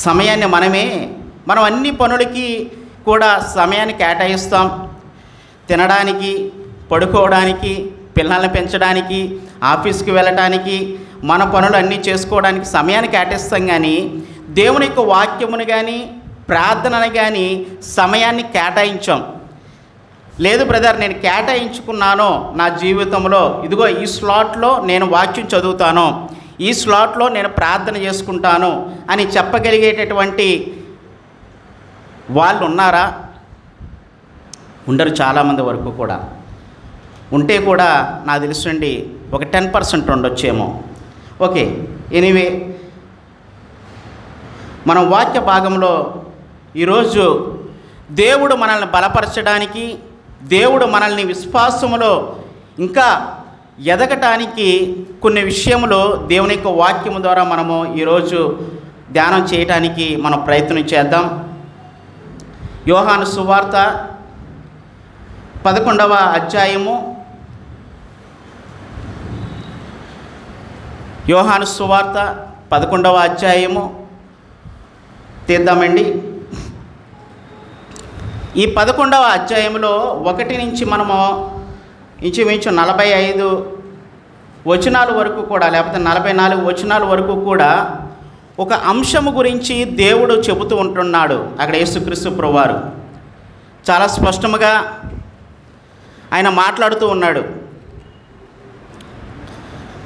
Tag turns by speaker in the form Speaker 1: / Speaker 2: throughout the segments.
Speaker 1: సమయాన్ని మనం అన్ని పనులకి కూడా సమయాన్ని కేటాయిస్తాం. తినడానికి, పడుకోవడానికి, పిల్లల్ని పెంచడానికి, ఆఫీస్కి వెళ్ళడానికి, మన పనులు అన్నీ చేసుకోవడానికి సమయాన్ని కేటాయిస్తాం. కానీ దేవుని యొక్క వాక్యమును కానీ ప్రార్థనను కానీ సమయాన్ని కేటాయించాం. లేదు బ్రదర్, నేను కేటాయించుకున్నాను నా జీవితంలో, ఇదిగో ఈ స్లాట్లో నేను వాక్యం చదువుతాను, ఈ స్లాట్లో నేను ప్రార్థన చేసుకుంటాను అని చెప్పగలిగేటటువంటి వాళ్ళు ఉన్నారా? ఉండరు చాలామంది వరకు కూడా. ఉంటే కూడా నాకు తెలుసండి ఒక 10% ఉండొచ్చేమో. ఓకే, ఎనీవే, మనం వాక్య భాగంలో ఈరోజు దేవుడు మనల్ని బలపరచడానికి, దేవుడు మనల్ని విశ్వాసములో ఇంకా ఎదగటానికి కొన్ని విషయములు దేవుని యొక్క వాక్యము ద్వారా మనము ఈరోజు ధ్యానం చేయటానికి మనం ప్రయత్నం చేద్దాం. యోహాను సువార్త 11వ అధ్యాయము, యోహాను సువార్త 11వ అధ్యాయము తీద్దామండి. ఈ 11వ అధ్యాయంలో 1 నుంచి మనము ఇంచుమించు 45 వచనాల వరకు కూడా, లేకపోతే 44 వచనాల వరకు కూడా ఒక అంశము గురించి దేవుడు చెబుతూ ఉంటున్నాడు. అక్కడ యేసుక్రీస్తు ప్రభువారు చాలా స్పష్టముగా ఆయన మాట్లాడుతూ ఉన్నాడు.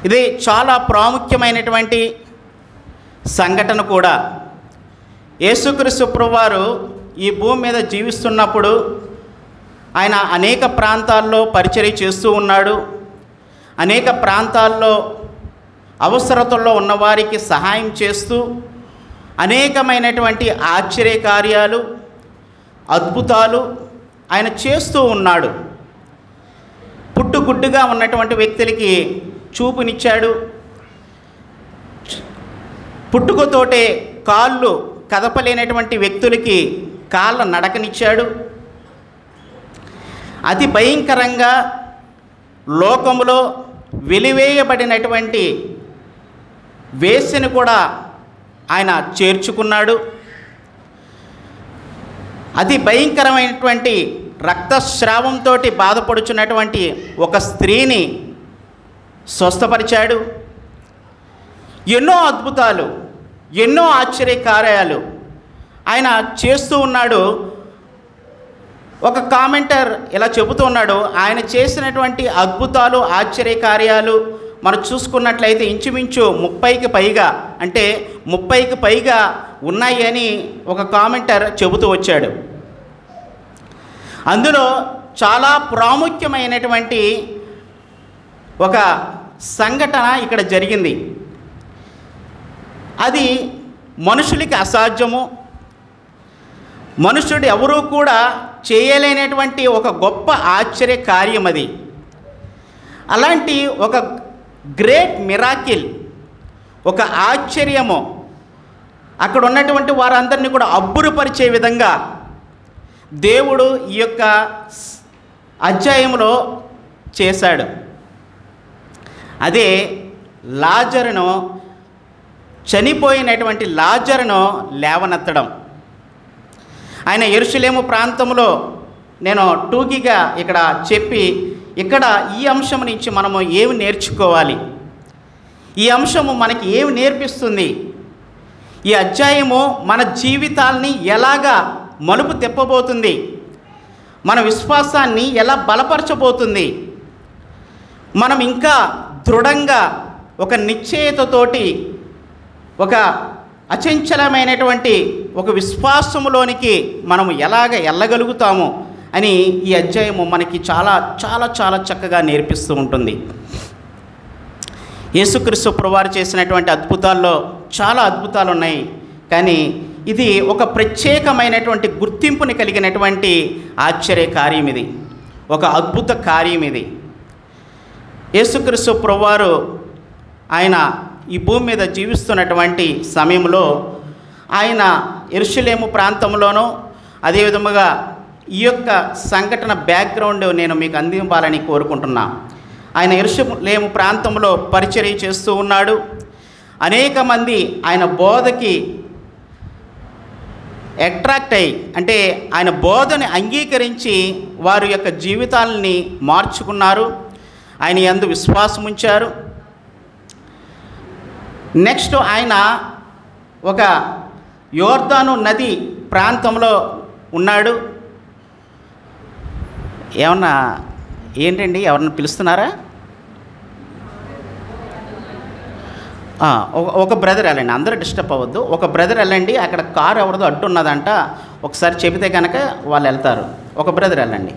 Speaker 1: ఇది చాలా ప్రాముఖ్యమైనటువంటి సంఘటన కూడా. యేసుక్రీస్తు ప్రభువారు ఈ భూమి మీద జీవిస్తున్నప్పుడు ఆయన అనేక ప్రాంతాల్లో పరిచర్య చేస్తూ ఉన్నాడు. అనేక ప్రాంతాల్లో అవసరతల్లో ఉన్నవారికి సహాయం చేస్తూ అనేకమైనటువంటి ఆశ్చర్యకార్యాలు, అద్భుతాలు ఆయన చేస్తూ ఉన్నాడు. పుట్టుగుడ్డుగా ఉన్నటువంటి వ్యక్తులకి చూపునిచ్చాడు. పుట్టుకతోటే కాళ్ళు కదపలేనటువంటి వ్యక్తులకి కాళ్ళ నడకనిచ్చాడు. అతి భయంకరంగా లోకములో వెలివేయబడినటువంటి వేశ్యను కూడా ఆయన చేర్చుకున్నాడు. అతి భయంకరమైనటువంటి రక్తస్రావంతో బాధపడుచున్నటువంటి ఒక స్త్రీని స్వస్థపరిచాడు. ఎన్నో అద్భుతాలు, ఎన్నో ఆశ్చర్యకార్యాలు ఆయన చేస్తూ ఉన్నాడు. ఒక కామెంటర్ ఇలా చెబుతూ ఉన్నాడు, ఆయన చేసినటువంటి అద్భుతాలు, ఆశ్చర్యకార్యాలు మనం చూసుకున్నట్లయితే ఇంచుమించు 30కి పైగా, అంటే 30కి పైగా ఉన్నాయి అని ఒక కామెంటర్ చెబుతూ వచ్చాడు. అందులో చాలా ప్రాముఖ్యమైనటువంటి ఒక సంఘటన ఇక్కడ జరిగింది. అది మనుషులకి అసాధ్యము, మనుషుడు ఎవరూ కూడా చేయలేనటువంటి ఒక గొప్ప ఆశ్చర్య కార్యం అది. అలాంటి ఒక గ్రేట్ మిరాకిల్, ఒక ఆశ్చర్యము అక్కడ ఉన్నటువంటి వారందరినీ కూడా అబ్బురపరిచే విధంగా దేవుడు ఈ యొక్క అధ్యాయంలో చేశాడు. అదే లాజరును, చనిపోయినటువంటి లాజరును లేవనెత్తడం. ఆయన యెరూషలేము ప్రాంతంలో, నేను టూకీగా ఇక్కడ చెప్పి, ఇక్కడ ఈ అంశం నుంచి మనము ఏమి నేర్చుకోవాలి, ఈ అంశము మనకి ఏమి నేర్పిస్తుంది, ఈ అధ్యాయము మన జీవితాల్ని ఎలాగా మలుపు తిప్పబోతుంది, మన విశ్వాసాన్ని ఎలా బలపరచబోతుంది, మనం ఇంకా దృఢంగా ఒక నిశ్చయతతోటి ఒక అచంచలమైనటువంటి ఒక విశ్వాసములోనికి మనము ఎలాగ వెళ్ళగలుగుతాము అని ఈ అధ్యాయము మనకి చాలా చాలా చాలా చక్కగా నేర్పిస్తూ ఉంటుంది. యేసుక్రీస్తు ప్రభువారు చేసినటువంటి అద్భుతాల్లో చాలా అద్భుతాలు ఉన్నాయి, కానీ ఇది ఒక ప్రత్యేకమైనటువంటి గుర్తింపుని కలిగినటువంటి ఆశ్చర్య కార్యం ఇది, ఒక అద్భుత కార్యం ఇది. యేసుక్రీస్తు ప్రభువారు ఆయన ఈ భూమి మీద జీవిస్తున్నటువంటి సమయంలో ఆయన యెరూషలేము ప్రాంతంలోనూ, అదేవిధముగా ఈ యొక్క సంఘటన బ్యాక్గ్రౌండ్ నేను మీకు అందించాలని కోరుకుంటున్నా. ఆయన యెరూషలేము ప్రాంతంలో పరిచర్య చేస్తూ ఉన్నాడు. అనేక మంది ఆయన బోధకి అట్రాక్ట్ అయ్యి, అంటే ఆయన బోధని అంగీకరించి వారి యొక్క జీవితాలని మార్చుకున్నారు, ఆయన యందు విశ్వాసం ఉంచారు. నెక్స్ట్ ఆయన ఒక యోర్దాను నది ప్రాంతంలో ఉన్నాడు. ఏమన్నా ఏంటండి, ఎవరన్నా పిలుస్తున్నారా? ఒక బ్రదర్ వెళ్ళండి, అందరూ డిస్టర్బ్ అవ్వద్దు. ఒక బ్రదర్ వెళ్ళండి, అక్కడ కారు ఎవరిదో అడ్డు ఉన్నదంట, ఒకసారి చెబితే కనుక వాళ్ళు వెళ్తారు. ఒక బ్రదర్ వెళ్ళండి,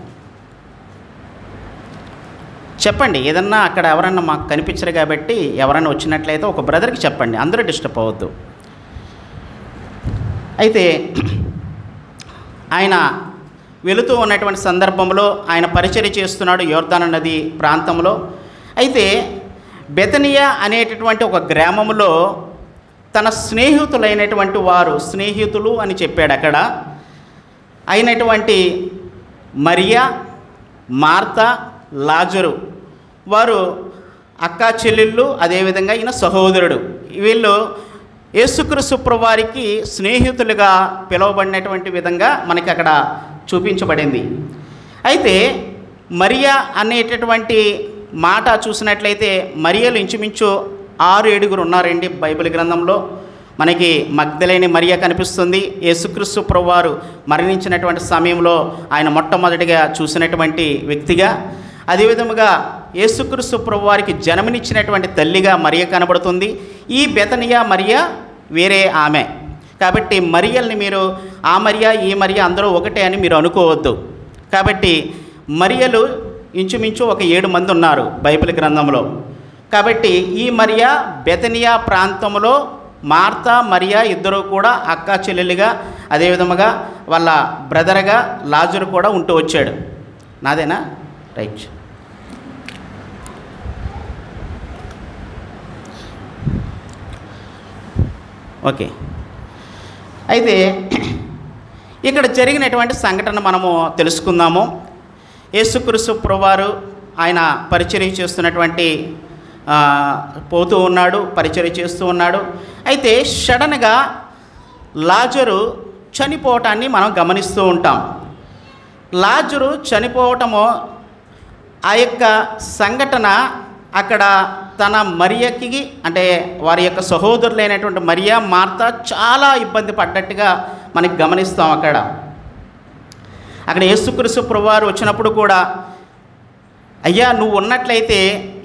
Speaker 1: చెప్పండి. ఏదన్నా అక్కడ ఎవరన్నా మాకు కనిపించరు కాబట్టి ఎవరన్నా వచ్చినట్లయితే ఒక బ్రదర్కి చెప్పండి, అందరూ డిస్టర్బ్ అవ్వద్దు. అయితే ఆయన వెళుతూ ఉన్నటువంటి సందర్భంలో ఆయన పరిచర్య చేస్తున్నాడు యోర్దాను నది ప్రాంతంలో. అయితే బెతనియా అనేటటువంటి ఒక గ్రామంలో తన స్నేహితులైనటువంటి వారు, స్నేహితులు అని చెప్పాడు అక్కడ, అయినటువంటి మరియా, మార్తా, లాజరు, వారు అక్కా చెల్లెళ్ళు, అదేవిధంగా ఈయన సహోదరుడు. వీళ్ళు యేసుక్రీస్తు ప్రభువారికి స్నేహితులుగా పిలువబడినటువంటి విధంగా మనకి అక్కడ చూపించబడింది. అయితే మరియా అనేటటువంటి మాట చూసినట్లయితే మరియలు ఇంచుమించు 6-7 ఉన్నారండి బైబిల్ గ్రంథంలో. మనకి మగ్దలేని మరియా కనిపిస్తుంది. యేసుక్రీస్తు ప్రభువారు మరణించినటువంటి సమయంలో ఆయన మొట్టమొదటిగా చూసినటువంటి వ్యక్తిగా. అదేవిధముగా యేసుక్రీస్తు ప్రభువారికి జన్మనిచ్చినటువంటి తల్లిగా మరియ కనబడుతుంది. ఈ బెతనియా మరియా వేరే ఆమె కాబట్టి మరియల్ని మీరు ఆ మరియా ఈ మరియా అందరూ ఒకటే అని మీరు అనుకోవద్దు. కాబట్టి మరియలు ఇంచుమించు ఒక 7 మంది ఉన్నారు బైబిల్ గ్రంథంలో. కాబట్టి ఈ మరియా బెతనియా ప్రాంతంలో మార్తా మరియా ఇద్దరు కూడా అక్కా చెల్లెలుగా, అదేవిధముగా వాళ్ళ బ్రదర్గా లాజరు కూడా ఉంటూ వచ్చాడు. నాదేనా? రైట్. ఓకే. అయితే ఇక్కడ జరిగినటువంటి సంఘటన మనము తెలుసుకుందాము. యేసుక్రీస్తు ప్రభువారు ఆయన పరిచర్య చేస్తున్నటువంటి పోతూ ఉన్నాడు, పరిచర్య చేస్తూ ఉన్నాడు. అయితే సడన్గా లాజరు చనిపోవటాన్ని మనం గమనిస్తూ ఉంటాం. లాజరు చనిపోవటము, ఆ యొక్క సంఘటన అక్కడ తన మరియకి, అంటే వారి యొక్క సహోదరులైనటువంటి మరియా, మార్తా చాలా ఇబ్బంది పడ్డట్టుగా మనకి గమనిస్తాం. అక్కడ యేసుక్రీస్తు ప్రభువారు వచ్చినప్పుడు కూడా, అయ్యా నువ్వు ఉన్నట్లయితే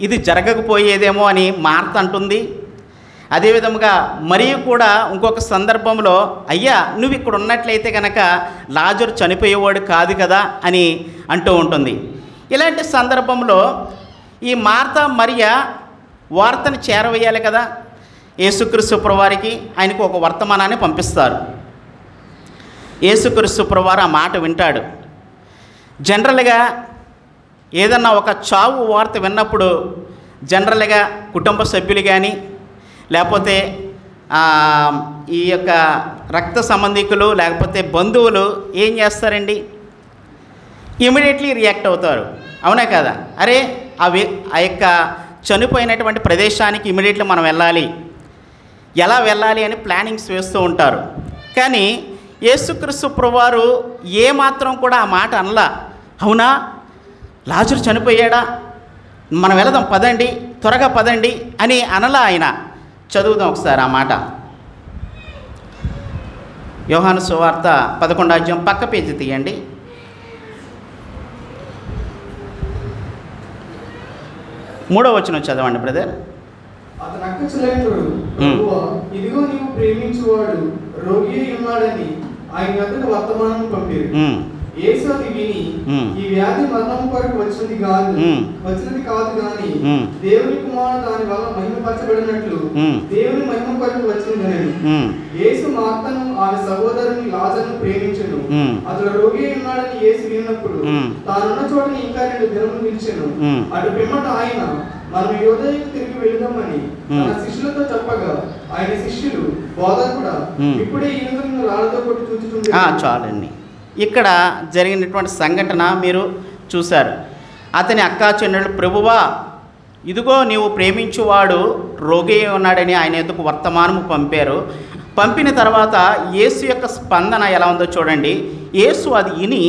Speaker 1: ఇది జరగకపోయేదేమో అని మార్త అంటుంది. అదేవిధంగా మరియ కూడా ఇంకొక సందర్భంలో, అయ్యా నువ్వు ఇక్కడ ఉన్నట్లయితే కనుక లాజరు చనిపోయేవాడు కాదు కదా అని అంటూ ఉంటుంది. ఇలాంటి సందర్భంలో ఈ మార్త మరియా వార్తను చేరవేయాలి కదా యేసుక్రీస్తు ప్రభువారికి. ఆయనకు ఒక వర్తమానాన్ని పంపిస్తారు. యేసుక్రీస్తు ప్రభువారు ఆ మాట వింటాడు. జనరల్గా ఏదన్నా ఒక చావు వార్త విన్నప్పుడు జనరల్గా కుటుంబ సభ్యులు కానీ లేకపోతే ఈ యొక్క రక్త సంబంధికులు లేకపోతే బంధువులు ఏం చేస్తారండి? ఇమీడియట్లీ రియాక్ట్ అవుతారు, అవునా కదా? అరే ఆ యొక్క చనిపోయినటువంటి ప్రదేశానికి ఇమీడియట్లీ మనం వెళ్ళాలి, ఎలా వెళ్ళాలి అని ప్లానింగ్స్ వేస్తూ ఉంటారు. కానీ యేసుక్రీస్తు ప్రభువారు ఏమాత్రం కూడా ఆ మాట అనలా. అవునా, లాజరు చనిపోయాడా, మనం వెళదాం పదండి, త్వరగా పదండి అని అనలా ఆయన. చదువుదాం ఒకసారి ఆ మాట. యోహాను సువార్త 11వ అధ్యాయం పక్క పేజీ తీయండి. 3వ వచనం చదవండి బ్రదర్.
Speaker 2: అతని అక్క చెల్లెలు, ఇదిగో నీవు ప్రేమించువాడు రోగి ఉన్నాడని ఆయన వద్దకు వర్తమానం పంపిరు. యేసు అది విని, ఈ వ్యాధి మరణం కొరకు వచ్చినది కాదు గాని దేవుని కుమారుడు దాని వల్ల మహిమపరచబడినట్లు దేవుని మహిమ కొరకు వచ్చిందని. యేసు మార్తను ఆమె సహోదరుని లాజరును ప్రేమించెను. అతడు రోగి ఉన్నాడని యేసు విన్నప్పుడు తానున్న చోటని ఇంకా 2 దినములు నిలిచెను. అటు పిమ్మట ఆయన మనం యోదయకు తిరిగి వెళదామని తన శిష్యులతో చెప్పగా ఆయన శిష్యులు, బోధకుడా ఇప్పుడే ఈయనను రాళ్ళతో కొట్టి చూచుచుండెను.
Speaker 1: చాలండి. ఇక్కడ జరిగినటువంటి సంఘటన మీరు చూశారు. అతని అక్కా చెల్లెలు, ప్రభువా ఇదిగో నీవు ప్రేమించువాడు రోగి ఉన్నాడని ఆయన ఎందుకు వర్తమానము పంపారు. పంపిన తర్వాత యేసు యొక్క స్పందన ఎలా ఉందో చూడండి. యేసు అది విని,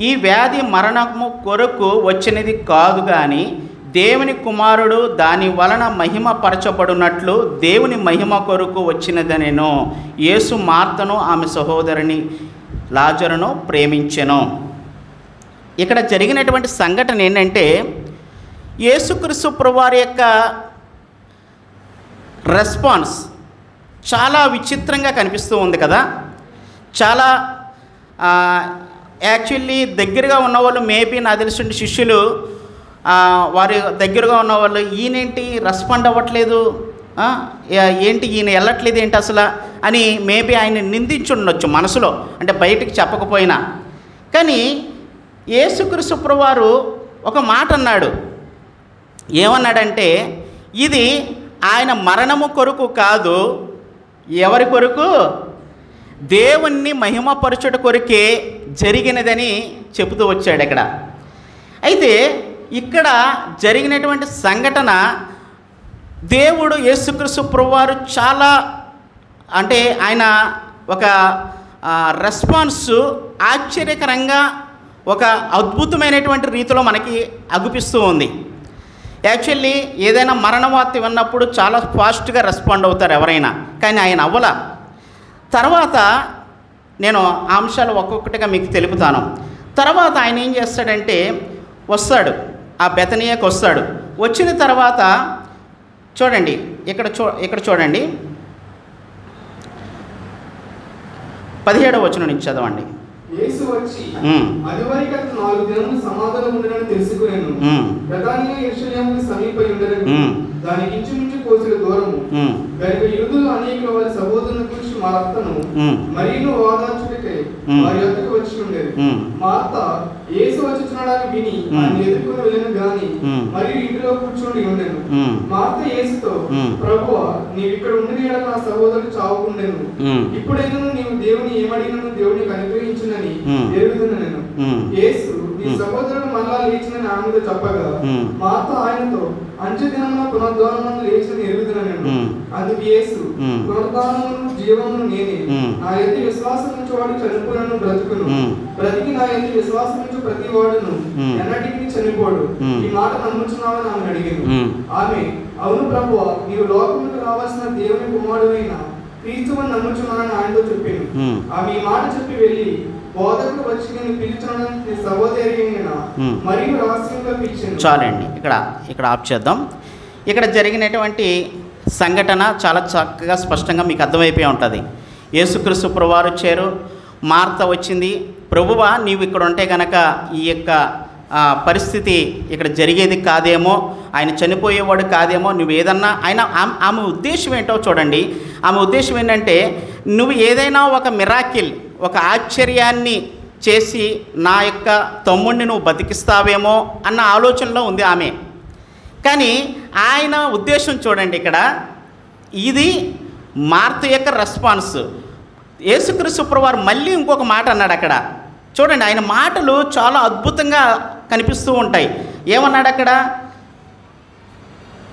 Speaker 1: ఈ వ్యాధి మరణము కొరకు వచ్చినది కాదు కానీ దేవుని కుమారుడు దాని వలన మహిమ పరచబడినట్లు దేవుని మహిమ కొరకు వచ్చినదనెను. యేసు మార్తను ఆమె సహోదరుని లాజరును ప్రేమించెను. ఇక్కడ జరిగినటువంటి సంఘటన ఏంటంటే, యేసుక్రీస్తు ప్రభువారి యొక్క రెస్పాన్స్ చాలా విచిత్రంగా కనిపిస్తూ ఉంది కదా. చాలా యాక్చువల్లీ దగ్గరగా ఉన్నవాళ్ళు మేబీ నాకు తెలిసిన శిష్యులు, వారి దగ్గరగా ఉన్నవాళ్ళు ఈయనేంటి రెస్పాండ్ అవ్వట్లేదు, ఏంటి ఈయన వెళ్ళట్లేదు ఏంటి అసలు అని మేబీ ఆయన నిందించి ఉండొచ్చు మనసులో, అంటే బయటికి చెప్పకపోయినా. కానీ యేసుక్రీస్తు ప్రభువారు ఒక మాట అన్నాడు. ఏమన్నాడంటే, ఇది ఆయన మరణము కొరకు కాదు, ఎవరి కొరకు? దేవుణ్ణి మహిమపరచుట కొరకే జరిగినదని చెబుతూ వచ్చాడు ఇక్కడ. అయితే ఇక్కడ జరిగినటువంటి సంఘటన, దేవుడు యేసుక్రీస్తు ప్రభువారు చాలా, అంటే ఆయన ఒక రెస్పాన్స్ ఆశ్చర్యకరంగా ఒక అద్భుతమైనటువంటి రీతిలో మనకి అగుపిస్తూ ఉంది. యాక్చువల్లీ ఏదైనా మరణ వార్త విన్నప్పుడు చాలా ఫాస్ట్గా రెస్పాండ్ అవుతారు ఎవరైనా, కానీ ఆయన అవ్వల. తర్వాత నేను ఆ అంశాలు ఒక్కొక్కటిగా మీకు తెలుపుతాను. తర్వాత ఆయన ఏం చేస్తాడంటే, వస్తాడు, ఆ బెతనియాకి వస్తాడు. వచ్చిన తర్వాత చూడండి, ఇక్కడ చూడండి 17వ వచనం నుంచి చదవండి.
Speaker 2: యేసు వచ్చి అదివరకు 4 దినములు సమాధానం ఉండనని తెలుసుకునేను. బెతానియా యెరూషలేముకు సమీపై ఉండెను. దానికి ఇంచుమించు కోసల దూరము. గనుక యూదులు అనేకులు వారి సహోదరుని గురించి మార్తను మరియును ఓదార్చుటకై వారి యొద్దకు వచ్చి ఉండేది. మార్త యేసు వచ్చుచున్నాడని విని ఆయన ఎదుర్కొని వెళ్ళను గాని మరియు ఇంటిలో కూర్చొని ఉండెను. మార్త యేసుతో, ప్రభువా, నీవు ఇక్కడ ఉండిన యెడల నా సహోదరుడు చావకుండెను. ఇప్పుడైనా నీవు దేవుని ఏమడిగినను దేవునికి అనుగ్రహించునని ఎరుగుదునెను. యేసు, నీ సహోదరుడు మరలా లేచినని ఆమెతో చెప్పగా, మార్త ఆయనతో, అంచె దినమున పునరుద్ధానమందు లేచినని ఎరుగుదునెను. అందుకు యేసు, పునరుద్ధానమును జీవమును నేనే. నా యందు విశ్వాసం ఉంచువాడు చనిపోయినను బ్రతుకును, బ్రతికి నా యందు విశ్వాసం ఉంచు ప్రతి వాడును ఎన్నటికీ చనిపోడు. ఈ మాట నమ్ముచున్నావని ఆమె అడిగాను. ఆమె, అవును ప్రభువా, నీవు లోకములకు రావాల్సిన దేవుని కుమారుడైన క్రీస్తువని నమ్ముచున్నానని ఆయనతో చెప్పాను. ఆమె ఈ మాట చెప్పి వెళ్ళి, బోధకుడు వచ్చి నేను పిలిచానని సహోదరి మరియు రహస్యంగా పిలిచాను.
Speaker 1: చాలండి, ఇక్కడ ఆఫ్ చేద్దాం. ఇక్కడ జరిగినటువంటి సంఘటన చాలా చక్కగా స్పష్టంగా మీకు అర్థమైపోయి ఉంటుంది. యేసుక్రీస్తు ప్రభువారు వచ్చారు, మార్త వచ్చింది, ప్రభువా నీవు ఇక్కడ ఉంటే కనుక ఈ యొక్క పరిస్థితి ఇక్కడ జరిగేది కాదేమో, ఆయన చనిపోయేవాడు కాదేమో, నువ్వు ఏదన్నా ఆమె ఉద్దేశం ఏంటో చూడండి. ఆమె ఉద్దేశం ఏంటంటే, నువ్వు ఏదైనా ఒక మిరాకిల్, ఒక ఆశ్చర్యాన్ని చేసి నా యొక్క తమ్ముడిని నువ్వు బతికిస్తావేమో అన్న ఆలోచనలో ఉంది ఆమె. కానీ ఆయన ఉద్దేశం చూడండి, ఇక్కడ ఇది మార్త యొక్క రెస్పాన్స్. యేసుక్రీస్తు ప్రభువారు మళ్ళీ ఇంకొక మాట అన్నాడు అక్కడ. చూడండి, ఆయన మాటలు చాలా అద్భుతంగా కనిపిస్తూ ఉంటాయి. ఏమన్నాడు అక్కడ?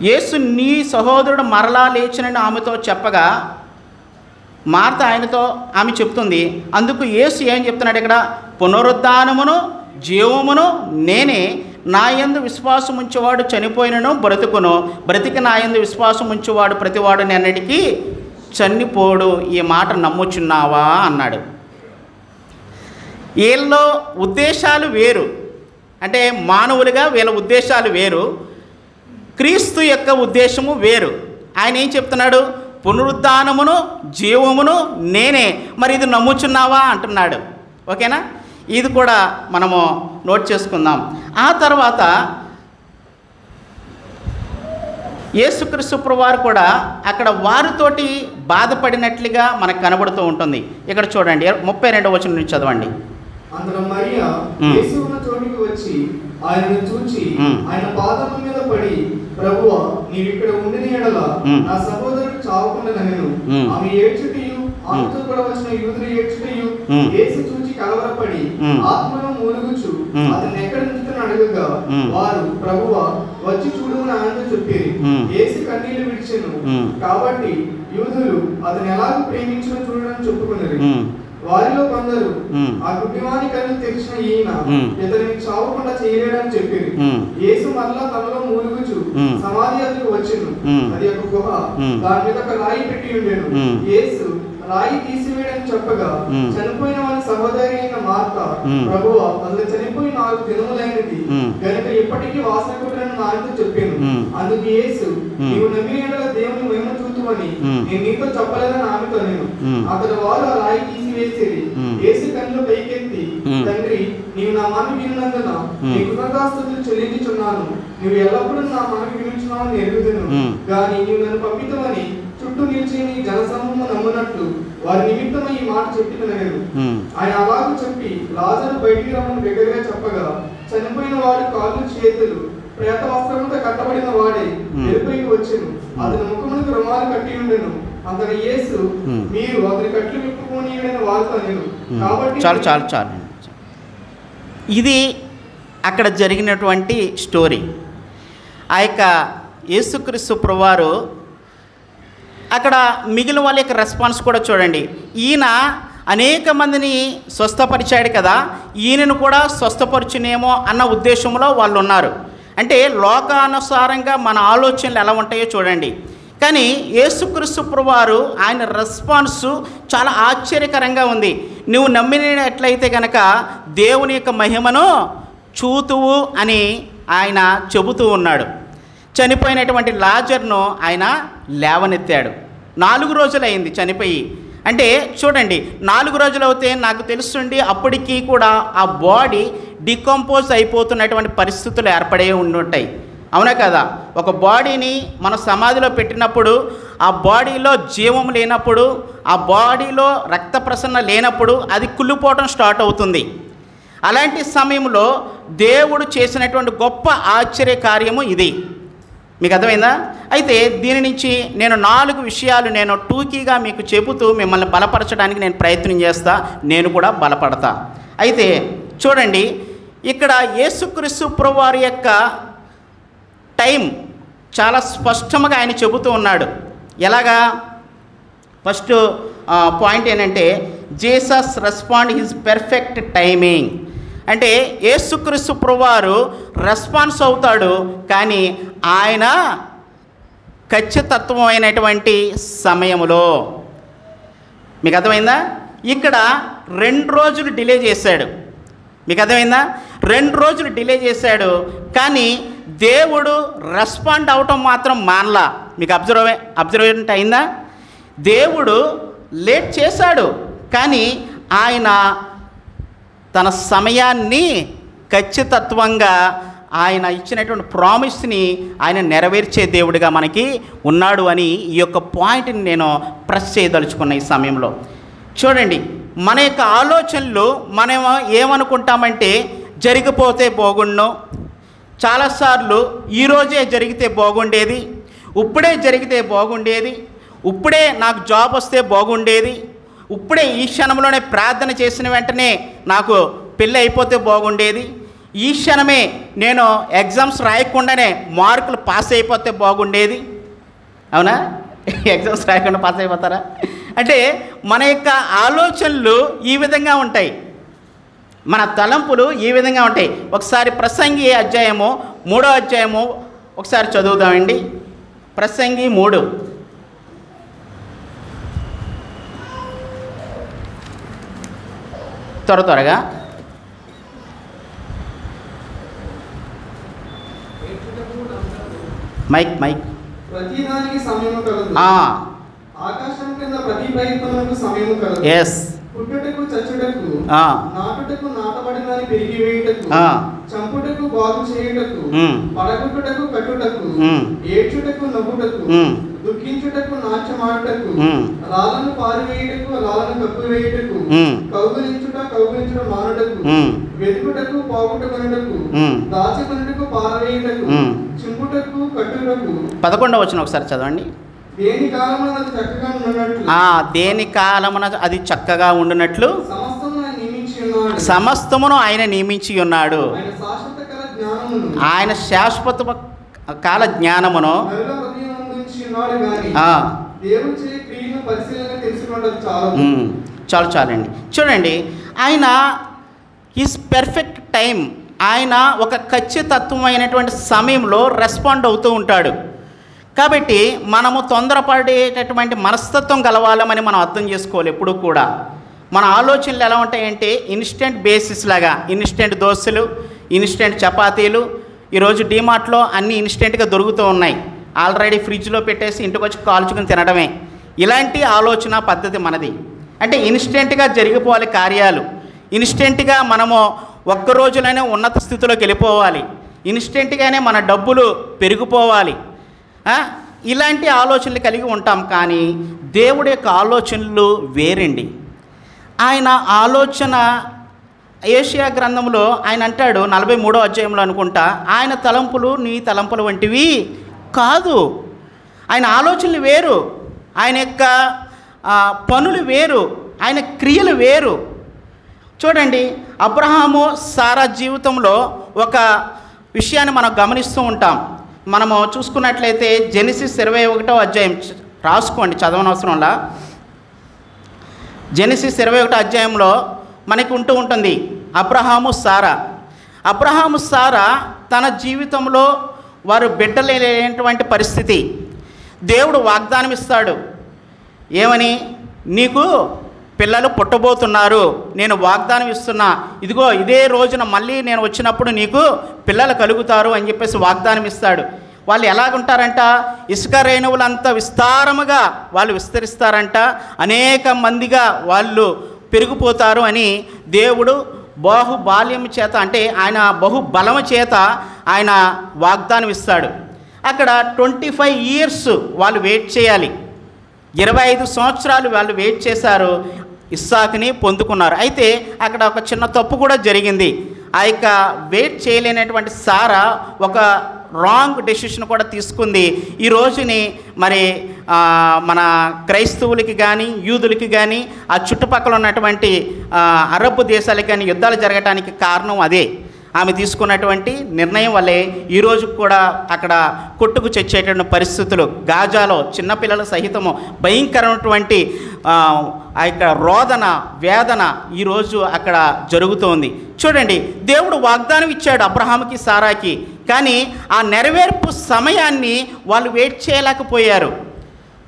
Speaker 1: యేసు నీ సహోదరుడు మరలా లేచినని ఆమెతో చెప్పగా, మార్త ఆయనతో ఆమె చెప్తుంది. అందుకు యేసు ఏం చెప్తున్నాడు ఇక్కడ? పునరుద్ధానమును జీవమును నేనే. నా యందు విశ్వాసం ఉంచేవాడు చనిపోయినను బ్రతుకును, బ్రతికి నా యందు విశ్వాసం ఉంచేవాడు ప్రతివాడు అన్నిటికీ చనిపోడు. ఈ మాట నమ్ముచున్నావా అన్నాడు. వీళ్ళ ఉద్దేశాలు వేరు, అంటే మానవులుగా వీళ్ళ ఉద్దేశాలు వేరు, క్రీస్తు యొక్క ఉద్దేశము వేరు. ఆయన ఏం చెప్తున్నాడు? పునరుద్ధానమును జీవమును నేనే, మరి ఇది నమ్ముచున్నావా అంటున్నాడు. ఓకేనా? ఇది కూడా మనము నోట్ చేసుకుందాం. ఆ తర్వాత యేసుక్రీస్తు ప్రభువారు కూడా అక్కడ వారితోటి బాధపడినట్లుగా మనకు కనబడుతూ ఉంటుంది. ఇక్కడ చూడండి 32వ వచనం నుంచి చదవండి.
Speaker 2: అందులో మరియా యేసు ఉన్న చోటికి వచ్చి ఆయనను చూచి ఆయన పాదముల మీద పడి, ప్రభువా, నీవు ఇక్కడ ఉండిన యెడల నా సహోదరుడు చావకుండెనెను. ఆమె ఏడ్చుటయు ఆమెతో కూడా వచ్చిన యూదులు ఏడ్చుటయు యేసు చూచి కలవరపడి ఆత్మలో మూలుగుచు అతన్ని ఎక్కడ ఉంచుతానని అడగగా, వారు, ప్రభువా, వచ్చి చూడమని ఆయనతో చెప్పేది. యేసు కన్నీళ్లు విడిచెను. కాబట్టి యూదులు అతను ఎలాగో ప్రేమించును చూడని చెప్పుకున్నారు. వారిలో కొందరు ఆ గుడ్డివాని కళ్ళు తెరిచిన ఈయన ఇతనిని చావకుండా చేయలేడని చెప్పారు. యేసు మరలా తనలో మూలుగుచు సమాధి వద్దకు వచ్చెను. అది ఒక గుహ, దాని మీద ఒక రాయి పెట్టి ఉండెను. యేసు రాయి తీసివేయడని చెప్పగా చనిపోయిన వారి సహోదరి అయిన మార్త, ప్రభువా, అతను చనిపోయి 4 దినములైనది గనుక ఇప్పటికీ వాసన కొట్టనని ఆయనతో చెప్పాను. అందుకు యేసు, నీవు నమ్మిన యెడల దేవుని మహిమ చూతువని నేను నీతో చెప్పలేదని ఆమెతో నేను. అతడు వారు ఆ రాయి తీసివేసేది. యేసు కన్నులు పైకెత్తి, తండ్రి, నీవు నా మాట విన్నందున నీ కృతజ్ఞతాస్తుతులు చెల్లించుచున్నాను. నువ్వు ఎల్లప్పుడూ నా మాట వినుచున్నావని ఎరుగుదును. గాని నీవు నన్ను పంపితమని చుట్టూ నిలిచి నీ జనసమూహము నమ్మునట్లు వారి నిమిత్తమై ఈ మాట చెప్పినలేదు. ఆయన అలాగూ చెప్పి లాజరు బయటికి రమ్మని దగ్గరగా చెప్పగా చనిపోయిన వాడు కాళ్ళు చేతులు ప్రేత వస్త్రముతో కట్టబడిన వాడే వెలుపైకి వచ్చెను. అతని ముఖమునకు రుమాలు కట్టి ఉండెను. అంతగా యేసు, మీరు అతని కట్లు విప్పుకోనీయడని వారితో నేను. కాబట్టి
Speaker 1: చాలు ఇది అక్కడ జరిగినటువంటి స్టోరీ. ఆ యొక్క యేసుక్రీస్తు ప్రభువారు అక్కడ మిగిలిన వాళ్ళ యొక్క రెస్పాన్స్ కూడా చూడండి. ఈయన అనేక మందిని స్వస్థపరిచాడు కదా, ఈయనను కూడా స్వస్థపరచునేమో అన్న ఉద్దేశంలో వాళ్ళు ఉన్నారు. అంటే లోకానుసారంగా మన ఆలోచనలు ఎలా ఉంటాయో చూడండి. కానీ యేసుక్రీస్తు ప్రభువారు ఆయన రెస్పాన్సు చాలా ఆశ్చర్యకరంగా ఉంది. నువ్వు నమ్మినట్లయితే కనుక దేవుని యొక్క మహిమను చూతువు అని ఆయన చెబుతూ ఉన్నాడు. చనిపోయినటువంటి లాజర్ను ఆయన లేవనెత్తాడు. 4 రోజులైంది చనిపోయి. అంటే చూడండి, 4 రోజులు అవుతే నాకు తెలుస్తుండి అప్పటికీ కూడా ఆ బాడీ డికంపోజ్ అయిపోతున్నటువంటి పరిస్థితులు ఏర్పడే ఉంటాయి. అవునా కదా? ఒక బాడీని మన సమాధిలో పెట్టినప్పుడు ఆ బాడీలో జీవం లేనప్పుడు, ఆ బాడీలో రక్త ప్రసరణ లేనప్పుడు అది కుళ్ళిపోవడం స్టార్ట్ అవుతుంది. అలాంటి సమయంలో దేవుడు చేసినటువంటి గొప్ప ఆశ్చర్య కార్యము ఇది. మీకు అర్థమైందా? అయితే దీని నుంచి నేను 4 విషయాలు నేను టూకీగా మీకు చెబుతూ మిమ్మల్ని బలపరచడానికి నేను ప్రయత్నం చేస్తా, నేను కూడా బలపడతా. అయితే చూడండి, ఇక్కడ యేసుక్రీస్తు ప్రభువారి యొక్క టైం చాలా స్పష్టంగా ఆయన చెబుతూ ఉన్నాడు. ఎలాగా? ఫస్ట్ పాయింట్ ఏంటంటే Jesus respond his perfect timing. అంటే యేసుక్రీస్తు ప్రభువారు రెస్పాన్స్ అవుతాడు, కానీ ఆయన ఖచ్చితత్వమైనటువంటి సమయంలో. మీకు అర్థమైందా? ఇక్కడ 2 రోజులు డిలే చేశాడు. మీకు అర్థమైందా? 2 రోజులు డిలే చేశాడు, కానీ దేవుడు రెస్పాండ్ అవటం మాత్రం మానలా. మీకు అబ్జర్వేషన్ అయిందా? దేవుడు లేట్ చేశాడు, కానీ ఆయన తన సమయాన్ని ఖచ్చితత్వంగా ఆయన ఇచ్చినటువంటి ప్రామిస్ని ఆయన నెరవేర్చే దేవుడిగా మనకి ఉన్నాడు అని ఈ యొక్క పాయింట్ని నేను ప్రెస్ చేయదలుచుకున్న ఈ సమయంలో. చూడండి, మన యొక్క ఆలోచనలు మనం ఏమనుకుంటామంటే జరిగిపోతే బాగుండు, చాలాసార్లు ఈరోజే జరిగితే బాగుండేది, ఇప్పుడే జరిగితే బాగుండేది, ఇప్పుడే నాకు జాబ్ వస్తే బాగుండేది, ఇప్పుడే ఈ క్షణంలోనే ప్రార్థన చేసిన వెంటనే నాకు పెళ్ళి అయిపోతే బాగుండేది, ఈ క్షణమే నేను ఎగ్జామ్స్ రాయకుండానే మార్కులు పాస్ అయిపోతే బాగుండేది. అవునా? ఎగ్జామ్స్ రాయకుండా పాస్ అయిపోతారా? అంటే మన యొక్క ఆలోచనలు ఈ విధంగా ఉంటాయి, మన తలంపులు ఈ విధంగా ఉంటాయి. ఒకసారి ప్రసంగి అధ్యాయము 3వ అధ్యాయము ఒకసారి చదువుదామండి. ప్రసంగి 3. త్వరగా మైక్
Speaker 2: ప్రతిదానికి సమయము కలదు. ఆకాశం కింద ప్రతి ప్రయత్నమునకు సమయము కలదు.
Speaker 1: yes
Speaker 2: పుట్టుటకు చచ్చుటకు, నాటుటకు నాటబడినని పెరిగి వేయుటకు, చంపుటకు బాగు చేయుటకు, పడగొట్టుటకు కట్టుటకు, ఏడ్చుటకు నవ్వుటకు, దుఃఖించుటకు నాట్యమాడుటకు, రాళ్ళను పారివేయుటకు రాళ్ళను కప్పివేయుటకు, కౌగిలించుట మానుటకు, వెతుకుటకు పోగొట్టుకొనుటకు, దాచుకొనుటకు పారవేయుటకు, చింపుటకు కట్టుటకు.
Speaker 1: 11వ వచనం ఒకసారి చదవండి.
Speaker 2: దేని కాలమున అది చక్కగా ఉండునట్లు,
Speaker 1: దేని కాలమున అది చక్కగా ఉండునట్లు సమస్తమును ఆయన నియమించి ఉన్నాడు. ఆయన కాల జ్ఞానమును
Speaker 2: నరుల హృదయమందు ఉంచి ఉన్నాడు గాని
Speaker 1: ఆ,
Speaker 2: దేవుడు చే క్రియను పరిశీలన తెలుసుకున్నది చాలా.
Speaker 1: చాలండి. చూడండి, ఆయన ఈజ్ పెర్ఫెక్ట్ టైం, ఆయన ఒక ఖచ్చితత్వమైనటువంటి సమయంలో రెస్పాండ్ అవుతూ ఉంటాడు. కాబట్టి మనము తొందరపడేటటువంటి మనస్తత్వం కలవాలని మనం అర్థం చేసుకోవాలి. ఎప్పుడు కూడా మన ఆలోచనలు ఎలా ఉంటాయంటే ఇన్స్టెంట్ బేసిస్ లాగా, ఇన్స్టెంట్ దోశలు, ఇన్స్టెంట్ చపాతీలు. ఈరోజు డీమార్ట్లో అన్నీ ఇన్స్టెంట్గా దొరుకుతూ ఉన్నాయి. ఆల్రెడీ ఫ్రిడ్జ్లో పెట్టేసి ఇంటికి వచ్చి కాల్చుకుని తినడమే. ఇలాంటి ఆలోచన పద్ధతి మనది. అంటే ఇన్స్టెంట్గా జరిగిపోవాలి కార్యాలు, ఇన్స్టెంట్గా మనము ఒక్క రోజులోనే ఉన్నత స్థితిలోకి వెళ్ళిపోవాలి, ఇన్స్టెంట్గానే మన డబ్బులు పెరిగిపోవాలి. ఇలాంటి ఆలోచనలు కలిగి ఉంటాం. కానీ దేవుడి యొక్క ఆలోచనలు వేరండి. ఆయన ఆలోచన ఏషియా గ్రంథంలో ఆయన అంటాడు 43వ అధ్యాయంలో అనుకుంటా, ఆయన తలంపులు నీ తలంపులు వంటివి కాదు. ఆయన ఆలోచనలు వేరు, ఆయన యొక్క పనులు వేరు, ఆయన క్రియలు వేరు. చూడండి, అబ్రహాము సారా జీవితంలో ఒక విషయాన్ని మనం గమనిస్తూ ఉంటాం. మనము చూసుకున్నట్లయితే జెనసిస్ 21వ అధ్యాయం రాసుకోండి, చదవనవసరంలా. జెనసిస్ 21వ అధ్యాయంలో మనకి ఉంటుంది అబ్రహాము సారా తన జీవితంలో వారు బిడ్డలేనటువంటి పరిస్థితి. దేవుడు వాగ్దానం ఇస్తాడు, ఏమని? నీకు పిల్లలు పుట్టబోతున్నారు, నేను వాగ్దానం ఇస్తున్నా, ఇదిగో ఇదే రోజున మళ్ళీ నేను వచ్చినప్పుడు నీకు పిల్లలు కలుగుతారు అని చెప్పేసి వాగ్దానం ఇస్తాడు. వాళ్ళు ఎలాగుంటారంట? ఇసుక రేణువులంత విస్తారముగా వాళ్ళు విస్తరిస్తారంట, అనేక మందిగా వాళ్ళు పెరిగిపోతారు అని దేవుడు బాహుబాల్యం చేత, అంటే ఆయన బహుబలము చేత ఆయన వాగ్దానం ఇస్తాడు. అక్కడ 25 years వాళ్ళు వెయిట్ చేయాలి. 25 సంవత్సరాలు వాళ్ళు వెయిట్ చేశారు, ఇస్సాకుని పొందుకున్నారు. అయితే అక్కడ ఒక చిన్న తప్పు కూడా జరిగింది. ఆ యొక్క వెయిట్ చేయలేనటువంటి సారా ఒక రాంగ్ డెసిషన్ కూడా తీసుకుంది. ఈ రోజుని మరి మన క్రైస్తవులకి కానీ యూదులకి కానీ ఆ చుట్టుపక్కల ఉన్నటువంటి అరబ్ దేశాలకి కానీ యుద్ధాలు జరగడానికి కారణం అదే. ఆమె తీసుకున్నటువంటి నిర్ణయం వల్లే ఈరోజు కూడా అక్కడ కొట్టుకు చచ్చేటువంటి పరిస్థితులు, గాజాలో చిన్నపిల్లల సహితము భయంకరమైనటువంటి ఆ యొక్క రోదన వేదన ఈరోజు అక్కడ జరుగుతోంది. చూడండి, దేవుడు వాగ్దానం ఇచ్చాడు అబ్రహాముకి సారాకి, కానీ ఆ నెరవేర్పు సమయాన్ని వాళ్ళు వెయిట్ చేయలేకపోయారు.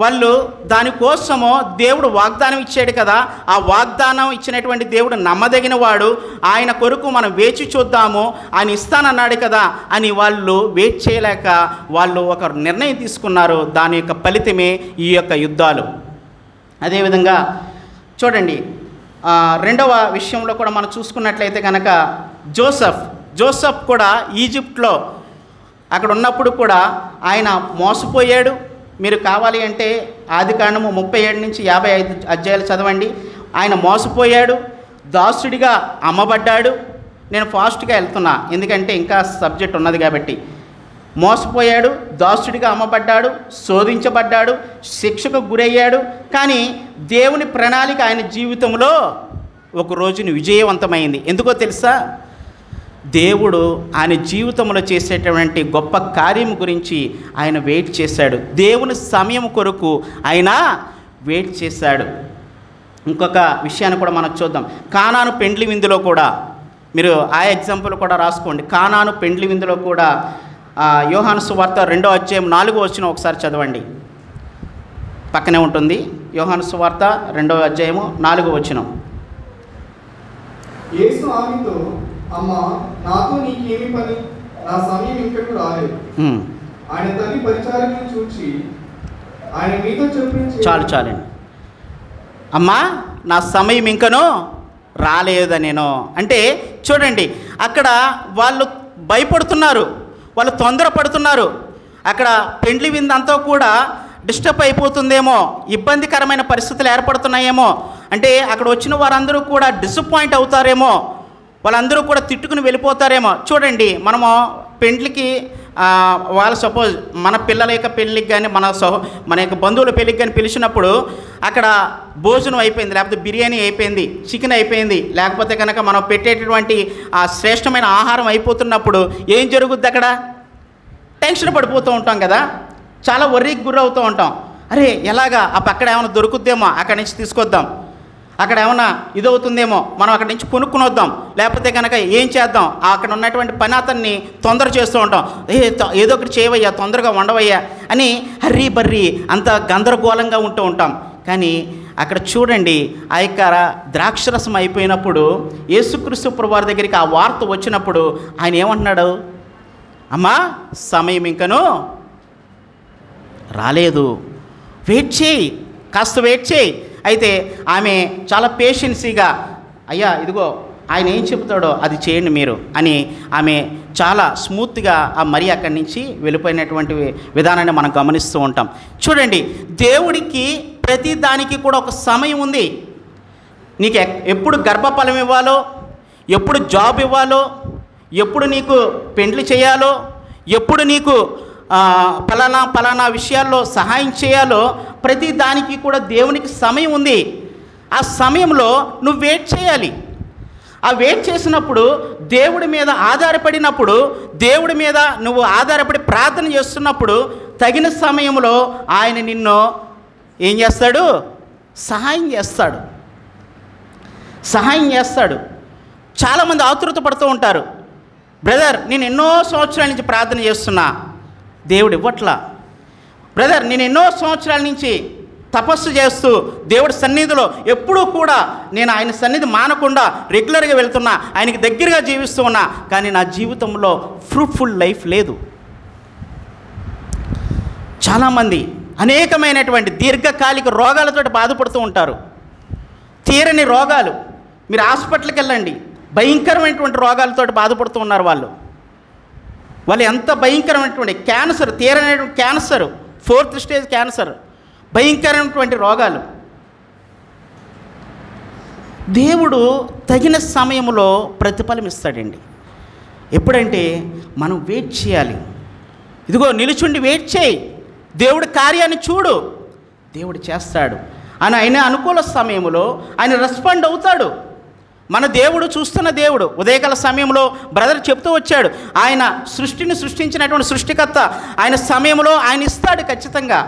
Speaker 1: వాళ్ళు దానికోసము దేవుడు వాగ్దానం ఇచ్చాడు కదా, ఆ వాగ్దానం ఇచ్చినటువంటి దేవుడు నమ్మదగిన వాడు, ఆయన కొరకు మనం వేచి చూద్దాము, ఆయన ఇస్తానన్నాడు కదా అని వాళ్ళు వెయిట్ చేయలేక వాళ్ళు ఒక నిర్ణయం తీసుకున్నారు. దాని యొక్క ఫలితమే ఈ యొక్క యుద్ధాలు. అదేవిధంగా చూడండి, రెండవ విషయంలో కూడా మనం చూసుకున్నట్లయితే కనుక జోసెఫ్ కూడా ఈజిప్ట్లో అక్కడ ఉన్నప్పుడు కూడా ఆయన మోసపోయాడు. మీరు కావాలి అంటే ఆదికాండము 37 నుంచి 55 అధ్యాయాలు చదవండి. ఆయన మోసపోయాడు, దాసుడిగా అమ్మబడ్డాడు. నేను ఫాస్ట్గా వెళ్తున్నా ఎందుకంటే ఇంకా సబ్జెక్ట్ ఉన్నది కాబట్టి. మోసపోయాడు, దాసుడిగా అమ్మబడ్డాడు, శోధించబడ్డాడు, శిక్షకు గురయ్యాడు. కానీ దేవుని ప్రణాళిక ఆయన జీవితంలో ఒక రోజుని విజయవంతమైంది. ఎందుకో తెలుసా? దేవుడు ఆయన జీవితంలో చేసేటువంటి గొప్ప కార్యం గురించి ఆయన వెయిట్ చేశాడు. దేవుని సమయం కొరకు ఆయన వెయిట్ చేశాడు. ఇంకొక విషయాన్ని కూడా మనం చూద్దాం. కానాను పెండ్లి విందులో కూడా మీరు ఆ ఎగ్జాంపుల్ కూడా రాసుకోండి. కానాను పెండ్లి విందులో కూడా యోహాను సువార్త 2వ అధ్యాయం 4వ వచనం ఒకసారి చదవండి, పక్కనే ఉంటుంది. యోహాను సువార్త 2వ అధ్యాయము 4వ వచనం.
Speaker 2: యేసు ఆమెతో, అమ్మా, నాతో నీకేమి పని? నా సమయం ఇంకెప్పుడు రాలేదు. ఆయన తల్లి పరిచారకులను చూచి ఆయన మీతో చెప్పించి,
Speaker 1: చాలండి అమ్మా, నా సమయం ఇంకనూ రాలేదా నేను అంటే. చూడండి, అక్కడ వాళ్ళు భయపడుతున్నారు, వాళ్ళు తొందరపడుతున్నారు. అక్కడ పెండ్లి విందంతా కూడా డిస్టర్బ్ అయిపోతుందేమో, ఇబ్బందికరమైన పరిస్థితులు ఏర్పడుతున్నాయేమో, అంటే అక్కడ వచ్చిన వారందరూ కూడా డిసప్పాయింట్ అవుతారేమో, వాళ్ళందరూ కూడా తిట్టుకుని వెళ్ళిపోతారేమో. చూడండి, మనము పెండ్లికి వాళ్ళు సపోజ్ మన పిల్లల యొక్క పెళ్ళికి కానీ మన యొక్క బంధువుల పెళ్ళికి కానీ పిలిచినప్పుడు అక్కడ భోజనం అయిపోయింది, లేకపోతే బిర్యానీ అయిపోయింది, చికెన్ అయిపోయింది, లేకపోతే కనుక మనం పెట్టేటటువంటి ఆ శ్రేష్టమైన ఆహారం అయిపోతున్నప్పుడు ఏం జరుగుద్ది? అక్కడ టెన్షన్ పడిపోతూ ఉంటాం కదా, చాలా వర్రీకి గురవుతూ ఉంటాం. అరే ఎలాగా అక్కడ ఏమైనా దొరుకుద్దేమో, అక్కడి నుంచి తీసుకొద్దాం, అక్కడ ఏమైనా ఇదవుతుందేమో, మనం అక్కడి నుంచి కొనుక్కుని వద్దాం, లేకపోతే కనుక ఏం చేద్దాం, అక్కడ ఉన్నటువంటి పని అతన్ని తొందర చేస్తూ ఉంటాం. ఏదో ఒకటి చేయవయ్యా, తొందరగా వండవయ్యా అని హర్రీ బర్రీ అంత గందరగోళంగా ఉంటూ ఉంటాం. కానీ అక్కడ చూడండి, ఆ యొక్క ద్రాక్షరసం అయిపోయినప్పుడు యేసుక్రీస్తు ప్రభువారి దగ్గరికి ఆ వార్త వచ్చినప్పుడు ఆయన ఏమంటున్నాడు? అమ్మా, సమయం ఇంకను రాలేదు, వెయిట్ చేయి, కాస్త వెయిట్ చేయి. అయితే ఆమె చాలా పేషెన్సీగా, అయ్యా ఇదిగో ఆయన ఏం చెబుతాడో అది చేయండి మీరు అని ఆమె చాలా స్మూత్గా ఆ మరి అక్కడి నుంచి వెళ్ళిపోయినటువంటి విధానాన్ని మనం గమనిస్తూ ఉంటాం. చూడండి, దేవుడికి ప్రతి దానికి కూడా ఒక సమయం ఉంది. నీకు ఎప్పుడు గర్భఫలం ఇవ్వాలో, ఎప్పుడు జాబ్ ఇవ్వాలో, ఎప్పుడు నీకు పెండ్లి చేయాలో, ఎప్పుడు నీకు పలానా విషయాల్లో సహాయం చేయాలో, ప్రతి దానికి కూడా దేవునికి సమయం ఉంది. ఆ సమయంలో నువ్వు వెయిట్ చేయాలి. ఆ వెయిట్ చేసినప్పుడు, దేవుడి మీద ఆధారపడినప్పుడు, దేవుడి మీద నువ్వు ఆధారపడి ప్రార్థన చేస్తున్నప్పుడు, తగిన సమయంలో ఆయన నిన్ను ఏం చేస్తాడు? సహాయం చేస్తాడు, సహాయం చేస్తాడు. చాలామంది ఆతృత పడుతూ ఉంటారు, బ్రదర్ నేను ఎన్నో సంవత్సరాల నుంచి ప్రార్థన చేస్తున్నా, దేవుడు ఇవ్వట్లా. బ్రదర్ నేను ఎన్నో సంవత్సరాల నుంచి తపస్సు చేస్తూ దేవుడి సన్నిధిలో ఎప్పుడూ కూడా నేను ఆయన సన్నిధి మానకుండా రెగ్యులర్గా వెళ్తున్నా, ఆయనకి దగ్గరగా జీవిస్తూ ఉన్నా, కానీ నా జీవితంలో ఫ్రూట్ఫుల్ లైఫ్ లేదు. చాలామంది అనేకమైనటువంటి దీర్ఘకాలిక రోగాలతో బాధపడుతూ ఉంటారు, తీరని రోగాలు. మీరు హాస్పిటల్కి వెళ్ళండి, భయంకరమైనటువంటి రోగాలతో బాధపడుతూ ఉన్నారు వాళ్ళు ఎంత భయంకరమైనటువంటి క్యాన్సర్, తీరనటువంటి క్యాన్సర్, 4th స్టేజ్ క్యాన్సర్, భయంకరమైనటువంటి రోగాలు. దేవుడు తగిన సమయంలో ప్రతిఫలం ఇస్తాడండి. ఎప్పుడంటే మనం వెయిట్ చేయాలి. ఇదిగో నిలుచుండి వెయిట్ చేయి, దేవుడి కార్యాన్ని చూడు, దేవుడు చేస్తాడు అని ఆయన అనుకూల సమయంలో ఆయన రెస్పాండ్ అవుతాడు. మన దేవుడు చూస్తున్న దేవుడు. ఉదయకాల సమయంలో బ్రదర్ చెప్తూ వచ్చాడు, ఆయన సృష్టిని సృష్టించినటువంటి సృష్టికర్త, ఆయన సమయంలో ఆయన ఇస్తాడు ఖచ్చితంగా.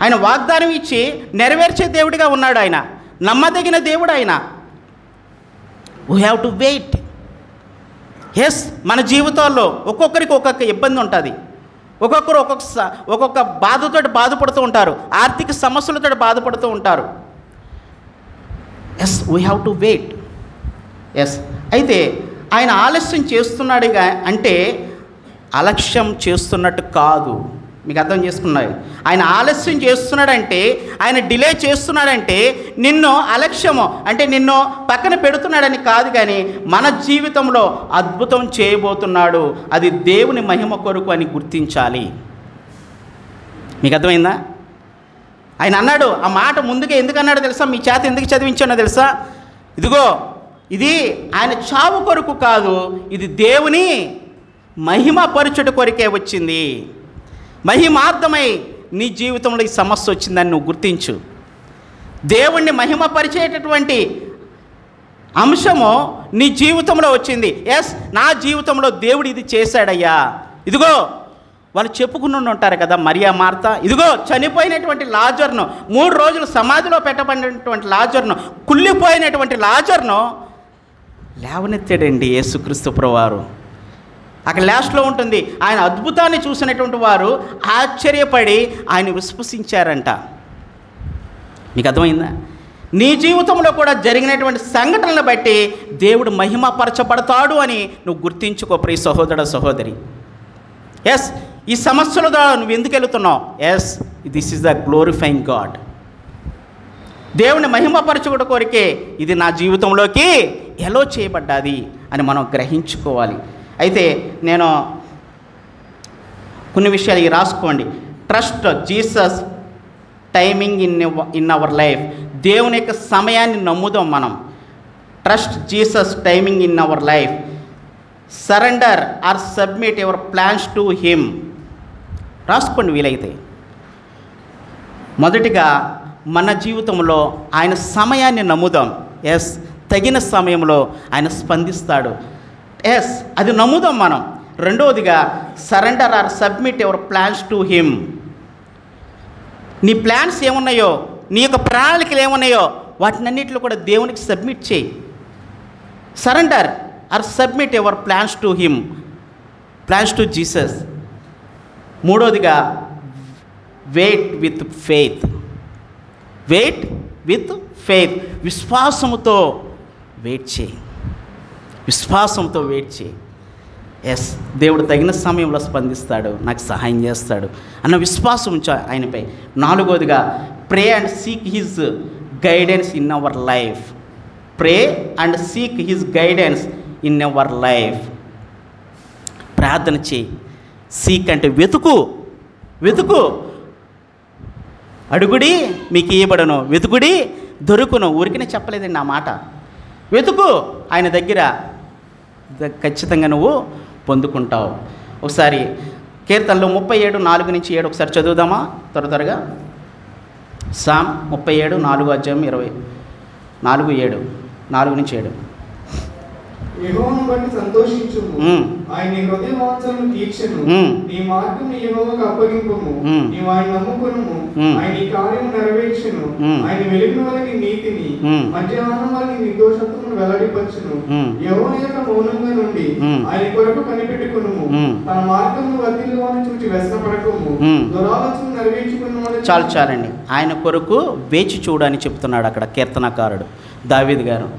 Speaker 1: ఆయన వాగ్దానం ఇచ్చి నెరవేర్చే దేవుడిగా ఉన్నాడు. ఆయన నమ్మదగిన దేవుడు. ఆయన we have to wait. Yes, మన జీవితాల్లో ఒక్కొక్కరికి ఒక్కొక్క ఇబ్బంది ఉంటుంది, ఒక్కొక్కరు ఒక్కొక్క బాధతో బాధపడుతూ ఉంటారు, ఆర్థిక సమస్యలతో బాధపడుతూ ఉంటారు. Yes, we have to wait. Yes, అయితే ఆయన ఆలస్యం చేస్తున్నాడుగా అంటే అలక్ష్యం చేస్తున్నట్టు కాదు. మీకు అర్థం చేసుకున్నారు? ఆయన ఆలస్యం చేస్తున్నాడంటే, ఆయన డిలే చేస్తున్నాడంటే నిన్ను అలక్ష్యము అంటే నిన్ను పక్కన పెడుతున్నాడని కాదు, కానీ మన జీవితంలో అద్భుతం చేయబోతున్నాడు. అది దేవుని మహిమ కొరకు అని గుర్తించాలి. మీకు అర్థమైందా? ఆయన అన్నాడు, ఆ మాట ముందుగా ఎందుకు అన్నాడో తెలుసా? మీ చేత ఎందుకు చదివించానో తెలుసా? ఇదిగో ఇది ఆయన చావు కొరకు కాదు, ఇది దేవుని మహిమ పరచుట కొరకే వచ్చింది. మహిమార్థమై నీ జీవితంలో ఈ సమస్య వచ్చిందని నువ్వు గుర్తించు. దేవుణ్ణి మహిమపరిచేటటువంటి అంశము నీ జీవితంలో వచ్చింది. ఎస్, నా జీవితంలో దేవుడు ఇది చేశాడయ్యా. ఇదిగో వాళ్ళు చెప్పుకుని ఉంటారు కదా, మరియా మార్త, ఇదిగో చనిపోయినటువంటి లాజర్ను, 3 రోజులు సమాధిలో పెట్టబడినటువంటి లాజర్ను, కుళ్ళిపోయినటువంటి లాజర్ను లేవనెత్తాడండి యేసుక్రీస్తు ప్రభువారు. అక్కడ లాస్ట్లో ఉంటుంది, ఆయన అద్భుతాన్ని చూసినటువంటి వారు ఆశ్చర్యపడి ఆయన విశ్వసించారంట. మీకు అర్థమైందా? నీ జీవితంలో కూడా జరిగినటువంటి సంఘటనలను బట్టి దేవుడు మహిమపరచబడతాడు అని నువ్వు గుర్తించుకో ప్రియ సహోదర సహోదరి. ఎస్, ఈ సమస్యల ద్వారా నువ్వు ఎందుకు వెళుతున్నావు? Yes, this is the glorifying God. దేవుని మహిమపరచుకోవడం కోరికే ఇది నా జీవితంలోకి ఎలో చేయబడ్డాది అని మనం గ్రహించుకోవాలి. అయితే నేను కొన్ని విషయాలు రాసుకోండి. Trust Jesus timing in our life. దేవుని యొక్క సమయాన్ని నమ్ముదాం మనం. Trust Jesus timing in our life. Surrender or submit your plans to him. రాసుకోండి వీలైతే. మొదటిగా మన జీవితంలో ఆయన సమయాన్ని నమ్ముదాం. ఎస్, తగిన సమయంలో ఆయన స్పందిస్తాడు. ఎస్, అది నమ్ముదాం మనం. రెండవదిగా surrender or submit your plans to him. నీ ప్లాన్స్ ఏమున్నాయో, నీ యొక్క ప్రణాళికలు ఏమున్నాయో వాటినన్నింటిలో కూడా దేవునికి సబ్మిట్ చేయి. Surrender or submit your plans to him, plans to Jesus. మూడవదిగా wait with faith. Wait with faith, విశ్వాసముతో వెయిట్ చేయి, విశ్వాసంతో వెయిట్ చేయి. ఎస్, దేవుడు తగిన సమయంలో స్పందిస్తాడు, నాకు సహాయం చేస్తాడు అన్న విశ్వాసం ఉంచు ఆయనపై. నాలుగవదిగా pray and seek his guidance in our life. Pray and seek his guidance in our life. ప్రార్థన చేయి. సీక్ అంటే వెతుకు, వెతుకు. అడుగుడి మీకు ఇవ్వబడును, వెతుకుడి దొరుకును. ఊరికనే చెప్పలేదండి ఆ మాట. వెతుకు, ఆయన దగ్గర ఖచ్చితంగా నువ్వు పొందుకుంటావు. ఒకసారి కీర్తనలు 37:4-7 ఒకసారి చదువుదామా త్వరగా. సామ్ 37, 4 అధ్యాయం 20, 4-7, 4-7.
Speaker 2: యెహోవాను బట్టి సంతోషించుము, ఆయన నీ హృదయ వాంఛలను తీర్చెను. నీ మార్గం యెహోవాకు అప్పగింపుము, నీవు ఆయన నమ్ముకొనుము, ఆయన నీ కార్యము నెరవేర్చును. ఆయన వెలుగుల వలె నీ నీతిని, మధ్యాహ్నం వలె నీ నిర్దోషత్వమును వెల్లడిపరచును. యెహోవా యొక్క మౌనంగా నుండి ఆయన కొరకు కనిపెట్టుకొనుము. తన మార్గమును వర్ధిల్లువాని చూచి వ్యసనపడకుము, దురాలోచనను నెరవేర్చుకున్నవాడు.
Speaker 1: చాలండి. ఆయన కొరకు వేచి చూడని చెప్తున్నాడు అక్కడ కీర్తనకారుడు దావీదు గారు.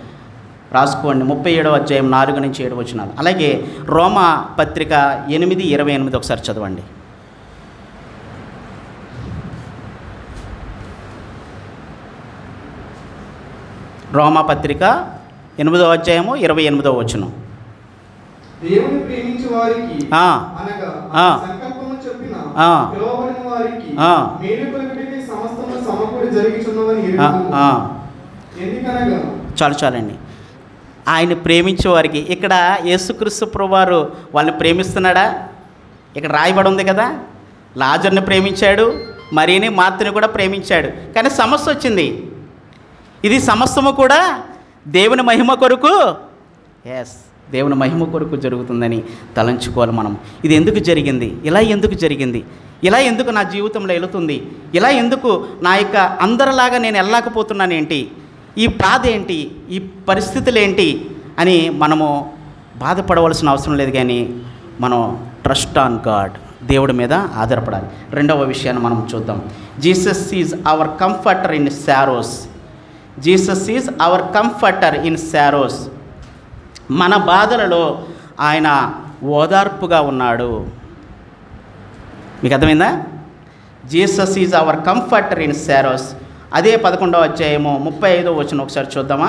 Speaker 1: రాసుకోండి 37వ అధ్యాయం 4-7 వచనాలు. అలాగే రోమా పత్రిక 8:28 ఒకసారి చదవండి. రోమా పత్రిక 8వ అధ్యాయము 28వ వచనం.
Speaker 2: దేవుని ప్రేమించే వారికి అనగా సంకల్పము చెప్పిన పిలువబడిన వారికి మేలు కలుగుటకై సమస్తము సమకూడి జరుగుచున్నదని ఎరుగుదుము. ఎందుకనగా చాలండి.
Speaker 1: ఆయన ప్రేమించే వారికి, ఇక్కడ యేసుక్రీస్తు ప్రభువారు వాళ్ళని ప్రేమిస్తున్నాడా? ఇక్కడ రాయబడి ఉంది కదా, లాజర్ని ప్రేమించాడు, మరియని మార్తని కూడా ప్రేమించాడు. కానీ సమస్య వచ్చింది. ఇది సమస్తము కూడా దేవుని మహిమ కొరకు, ఎస్, దేవుని మహిమ కొరకు జరుగుతుందని తలంచుకోవాలి మనం. ఇది ఎందుకు జరిగింది, ఇలా ఎందుకు జరిగింది, ఇలా ఎందుకు నా జీవితంలో వెళుతుంది, ఇలా ఎందుకు నా యొక్క అందరిలాగా నేను వెళ్ళలేకపోతున్నాను ఏంటి, ఈ బాధ ఏంటి, ఈ పరిస్థితులు ఏంటి అని మనము బాధపడవలసిన అవసరం లేదు. కానీ మనం ట్రస్ట్ ఆన్ గాడ్, దేవుడి మీద ఆధారపడాలి. రెండవ విషయాన్ని మనం చూద్దాం. Jesus is our comforter in sorrows. Jesus is our comforter in sorrows. మన బాధలలో ఆయన ఓదార్పుగా ఉన్నాడు. మీకు అర్థమైందా? Jesus is our comforter in sorrows. అదే 11వ అధ్యాయము 35వ వచనం ఒకసారి చూద్దామా.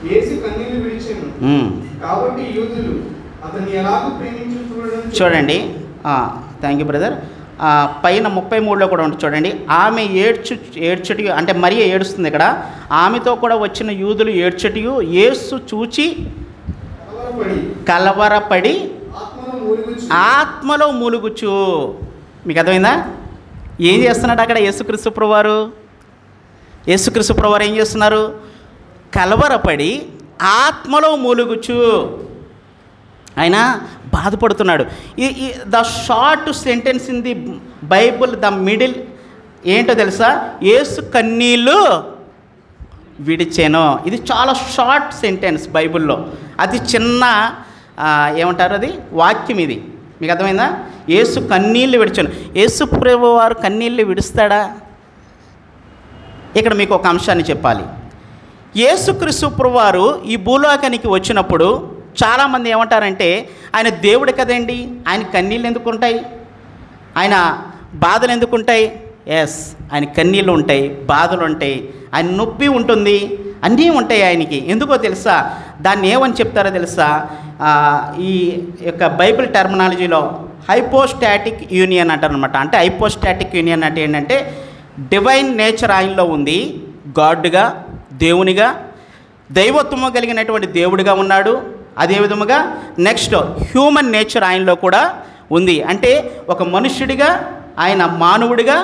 Speaker 2: యేసు కన్నీళ్లు విడిచెను, కాబట్టి యూదులు అతన్ని ఎలాగో ప్రేమించును చూడండి.
Speaker 1: Thank you brother. పైన 33లో కూడా ఉంటుంది చూడండి. ఆమె ఏడ్చుటి అంటే మరియ ఏడుస్తుంది ఇక్కడ. ఆమెతో కూడా వచ్చిన యూదులు ఏడ్చుటియు యేసు చూచి కలవరపడి ఆత్మలో మూలుగుచు. మీకు అర్థమైందా? ఏం చేస్తున్నాడు అక్కడ యేసుక్రీస్తు ప్రభువారు? యేసుక్రీస్తు ప్రభువారు ఏం చేస్తున్నారు? కలవరపడి ఆత్మలో మూలుగుచు ఆయన బాధపడుతున్నాడు. ఈ the short sentence in the Bible, the middle ఏంటో తెలుసా? యేసు కన్నీళ్ళు విడిచెను. ఇది చాలా షార్ట్ సెంటెన్స్ బైబుల్లో. అతి చిన్న ఏమంటారు అది వాక్యం. ఇది మీకు అర్థమైందా? యేసు కన్నీళ్ళు విడిచాను. యేసు ప్రభు వారు కన్నీళ్ళు విడుస్తాడా? ఇక్కడ మీకు ఒక అంశాన్ని చెప్పాలి. యేసుక్రీస్తు ప్రభు వారు ఈ భూలోకానికి వచ్చినప్పుడు చాలామంది ఏమంటారంటే ఆయన దేవుడు కదండి, ఆయన కన్నీళ్ళు ఎందుకు ఉంటాయి, ఆయన బాధలు ఎందుకు ఉంటాయి? ఎస్, ఆయన కన్నీళ్ళు ఉంటాయి, బాధలు ఉంటాయి, ఆయన నొప్పి ఉంటుంది, అన్నీ ఉంటాయి ఆయనకి. ఎందుకో తెలుసా? దాన్ని ఏమని చెప్తారో తెలుసా? ఈ యొక్క బైబిల్ టెర్మినాలజీలో హైపోస్టాటిక్ యూనియన్ అంటారనమాట. అంటే హైపోస్టాటిక్ యూనియన్ అంటే ఏంటంటే డివైన్ నేచర్ ఆయనలో ఉంది, గాడ్గా, దేవునిగా, దైవత్వము కలిగినటువంటి దేవుడిగా ఉన్నాడు. అదేవిధముగా నెక్స్ట్ హ్యూమన్ నేచర్ ఆయనలో కూడా ఉంది. అంటే ఒక మనుష్యుడిగా, ఆయన మానవుడిగా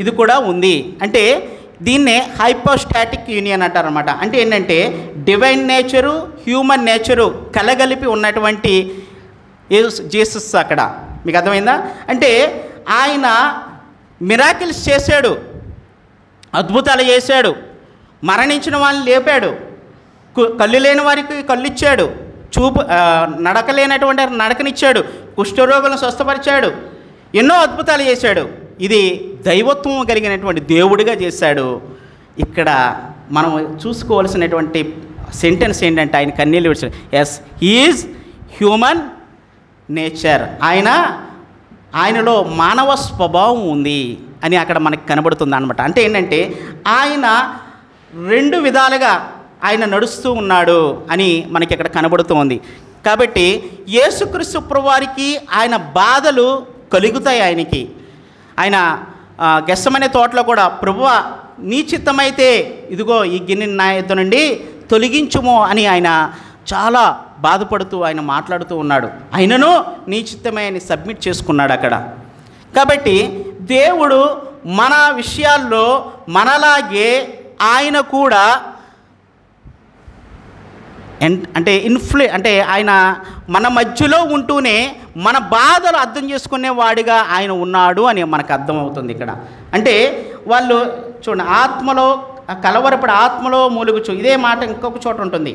Speaker 1: ఇది కూడా ఉంది. అంటే దీన్నే హైపోస్టాటిక్ యూనియన్ అంటారనమాట. అంటే ఏంటంటే డివైన్ నేచరు హ్యూమన్ నేచరు కలగలిపి ఉన్నటువంటి జీసస్ అక్కడ. మీకు అర్థమైందా? అంటే ఆయన మిరాకిల్స్ చేశాడు, అద్భుతాలు చేశాడు, మరణించిన వాళ్ళని లేపాడు, కళ్ళు లేని వారికి కళ్ళు ఇచ్చాడు, చూపు నడకలేనటువంటి వారికి నడకనిచ్చాడు, కుష్ఠరోగులను స్వస్థపరిచాడు, ఎన్నో అద్భుతాలు చేశాడు. ఇది దైవత్వం కలిగినటువంటి దేవుడిగా చేశాడు. ఇక్కడ మనం చూసుకోవాల్సినటువంటి సెంటెన్స్ ఏంటంటే ఆయన కన్నీళ్ళు విడిచాడు. Yes, he is human nature. ఆయనలో మానవ స్వభావం ఉంది అని అక్కడ మనకి కనబడుతుంది అనమాట. అంటే ఏంటంటే ఆయన రెండు విధాలుగా ఆయన నడుస్తూ ఉన్నాడు అని మనకి ఇక్కడ కనబడుతూ ఉంది. కాబట్టి యేసుక్రీస్తు ప్రభువారికి ఆయన బాధలు కలుగుతాయి. ఆయన గెస్సమనే తోటలో కూడా ప్రభువా నీ చిత్తమైతే ఇదిగో ఈ గిన్నెని నా యొద్ద నుండి తొలగించుము అని ఆయన చాలా బాధపడుతూ ఆయన మాట్లాడుతూ ఉన్నాడు. ఆయనను నీ చిత్తమే అని సబ్మిట్ చేసుకున్నాడు అక్కడ. కాబట్టి దేవుడు మన విషయాల్లో మనలాగే ఆయన కూడా అంటే ఆయన మన మధ్యలో ఉంటూనే మన బాధలు అర్థం చేసుకునేవాడిగా ఆయన ఉన్నాడు అని మనకు అర్థమవుతుంది ఇక్కడ. అంటే వాళ్ళు చూడండి, ఆత్మలో కలవరపడి ఆత్మలో మూలుగుచు, ఇదే మాట ఇంకొక చోట ఉంటుంది.